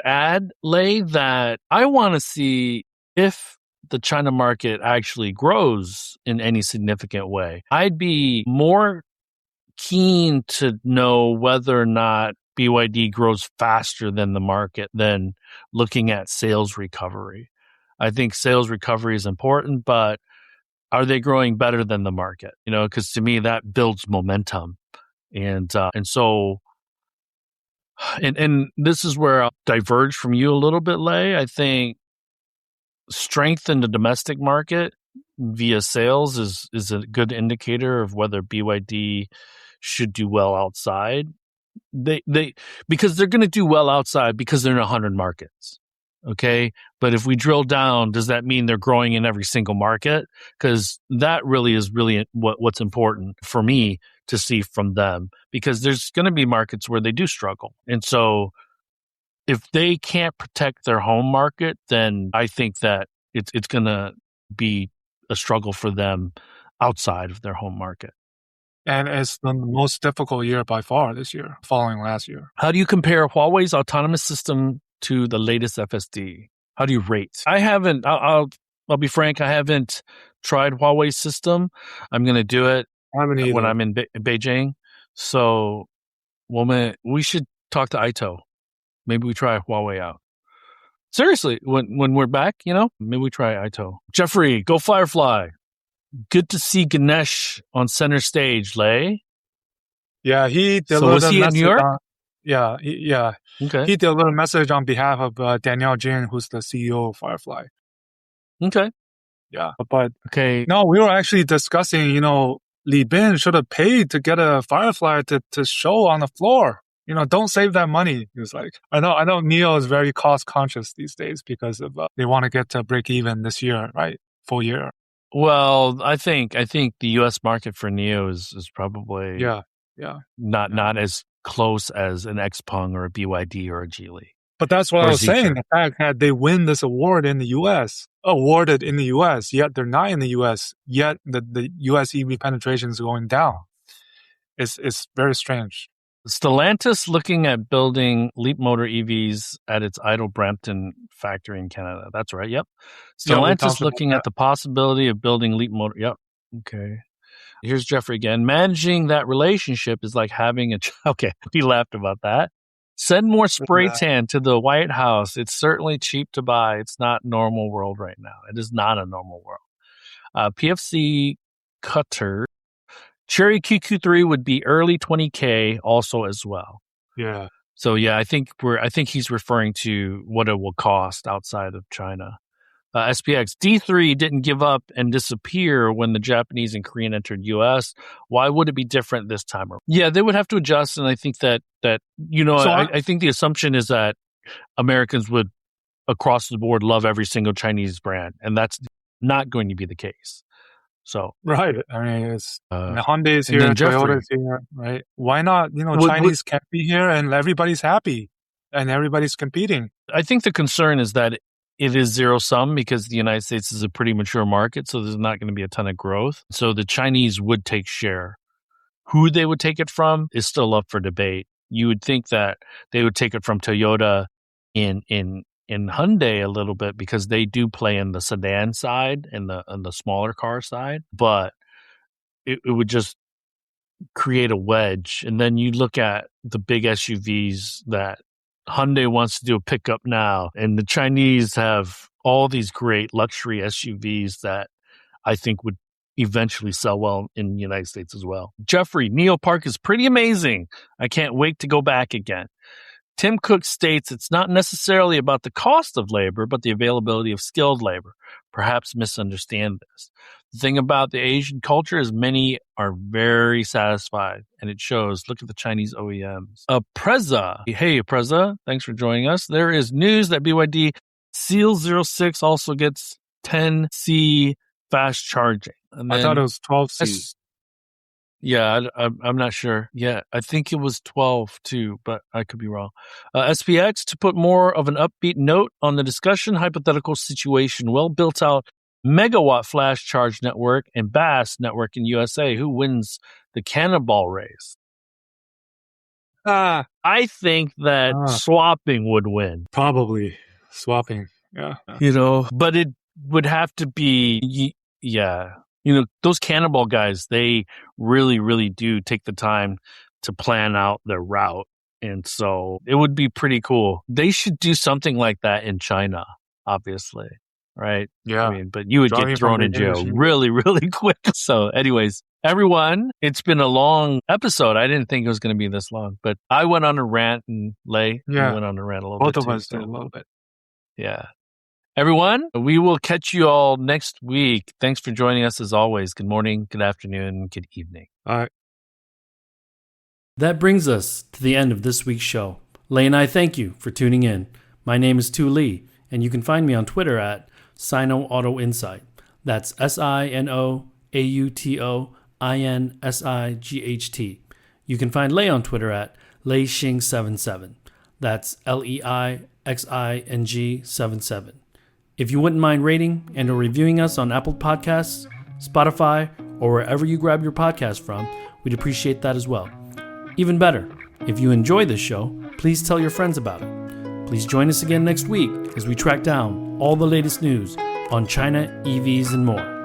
[SPEAKER 1] add, Lei, that I want to see if the China market actually grows in any significant way. I'd be more keen to know whether or not BYD grows faster than the market than looking at sales recovery. I think sales recovery is important, but are they growing better than the market? Because to me that builds momentum, and so this is where I'll diverge from you a little bit, Lei. I think strength in the domestic market via sales is a good indicator of whether BYD should do well outside. Because they're going to do well outside because they're in 100 markets. Okay. But if we drill down, does that mean they're growing in every single market? Because that really is what's important for me to see from them, because there's going to be markets where they do struggle. And so if they can't protect their home market, then I think that it's going to be a struggle for them outside of their home market.
[SPEAKER 2] And it's the most difficult year by far this year, following last year.
[SPEAKER 1] How do you compare Huawei's autonomous system to the latest FSD? How do you rate? I haven't, I'll be frank, I haven't tried Huawei's system. I'm going to do it when I'm in Beijing. So we should talk to Ito. Maybe we try Huawei out. Seriously, when we're back, maybe we try Ito. Jeffrey, go Firefly. Good to see Ganesh on center stage, Lei.
[SPEAKER 2] Yeah, he delivered
[SPEAKER 1] so was he in New York?
[SPEAKER 2] Yeah.
[SPEAKER 1] Okay.
[SPEAKER 2] He delivered a message on behalf of Danielle Jin, who's the CEO of Firefly.
[SPEAKER 1] Okay.
[SPEAKER 2] Yeah, but
[SPEAKER 1] okay.
[SPEAKER 2] No, we were actually discussing, Li Bin should have paid to get a Firefly to show on the floor. Don't save that money. He was like, I know NIO is very cost conscious these days because of they want to get to break even this year, right? Full year.
[SPEAKER 1] Well, I think the U.S. market for NIO is probably not as close as an XPeng or a BYD or a Geely.
[SPEAKER 2] But that's what I was saying. The fact that they win this awarded in the U.S., yet they're not in the U.S., yet the U.S. EV penetration is going down. It's very strange.
[SPEAKER 1] Stellantis looking at building Leapmotor EVs at its Idle Brampton factory in Canada. That's right. Yep. Stellantis looking at the possibility of building Leapmotor. Yep. Okay. Here's Jeffrey again. Managing that relationship is like having a okay. He laughed about that. Send more spray tan to the White House. It's certainly cheap to buy. It's not normal world right now. It is not a normal world. PFC Cutter. Chery QQ3 would be early 20K also as well.
[SPEAKER 2] Yeah.
[SPEAKER 1] So yeah, I think he's referring to what it will cost outside of China. SPX. D3 didn't give up and disappear when the Japanese and Korean entered U.S. Why would it be different this time? Yeah, they would have to adjust, and I think that I think the assumption is that Americans would, across the board, love every single Chinese brand, and that's not going to be the case. So
[SPEAKER 2] right. I mean, it's Hyundai is here, Toyota is here, right? Why not? Chinese can't be here, and everybody's happy, and everybody's competing.
[SPEAKER 1] I think the concern is that it is zero sum because the United States is a pretty mature market, so there's not going to be a ton of growth. So the Chinese would take share. Who they would take it from is still up for debate. You would think that they would take it from Toyota in Hyundai a little bit because they do play in the sedan side and the smaller car side, but it would just create a wedge. And then you look at the big SUVs that Hyundai wants to do a pickup now, and the Chinese have all these great luxury SUVs that I think would eventually sell well in the United States as well. Jeffrey, Neo Park is pretty amazing. I can't wait to go back again. Tim Cook states it's not necessarily about the cost of labor, but the availability of skilled labor. Perhaps misunderstand this. The thing about the Asian culture is many are very satisfied, and it shows. Look at the Chinese OEMs. Preza. Hey, Preza, thanks for joining us. There is news that BYD Seal 06 also gets 10C fast charging. And
[SPEAKER 2] I thought it was 12C.
[SPEAKER 1] Yeah, I'm not sure. Yeah, I think it was 12 too, but I could be wrong. SPX, to put more of an upbeat note on the discussion, hypothetical situation, well built out megawatt flash charge network and BAS network in USA. Who wins the cannonball race? I think that swapping would win.
[SPEAKER 2] Probably swapping. Yeah.
[SPEAKER 1] But it would have to be, those cannonball guys, they really, really do take the time to plan out their route. And so it would be pretty cool. They should do something like that in China, obviously. Right?
[SPEAKER 2] Yeah.
[SPEAKER 1] I mean, but you would get thrown in jail really, really quick. So anyways, everyone, it's been a long episode. I didn't think it was going to be this long, but I went on a rant, and Lei went on a rant a little bit.
[SPEAKER 2] Both of us did a little bit.
[SPEAKER 1] Yeah. Everyone, we will catch you all next week. Thanks for joining us as always. Good morning, good afternoon, good evening.
[SPEAKER 2] All right.
[SPEAKER 1] That brings us to the end of this week's show. Lei and I thank you for tuning in. My name is Tu Lee, and you can find me on Twitter at Sino Auto Insight. That's SinoAutoInsight. You can find Lei on Twitter at Lei Xing 77. That's LEIXING 77. If you wouldn't mind rating and or reviewing us on Apple Podcasts, Spotify, or wherever you grab your podcast from, we'd appreciate that as well. Even better, if you enjoy this show, please tell your friends about it. Please join us again next week as we track down all the latest news on China, EVs, and more.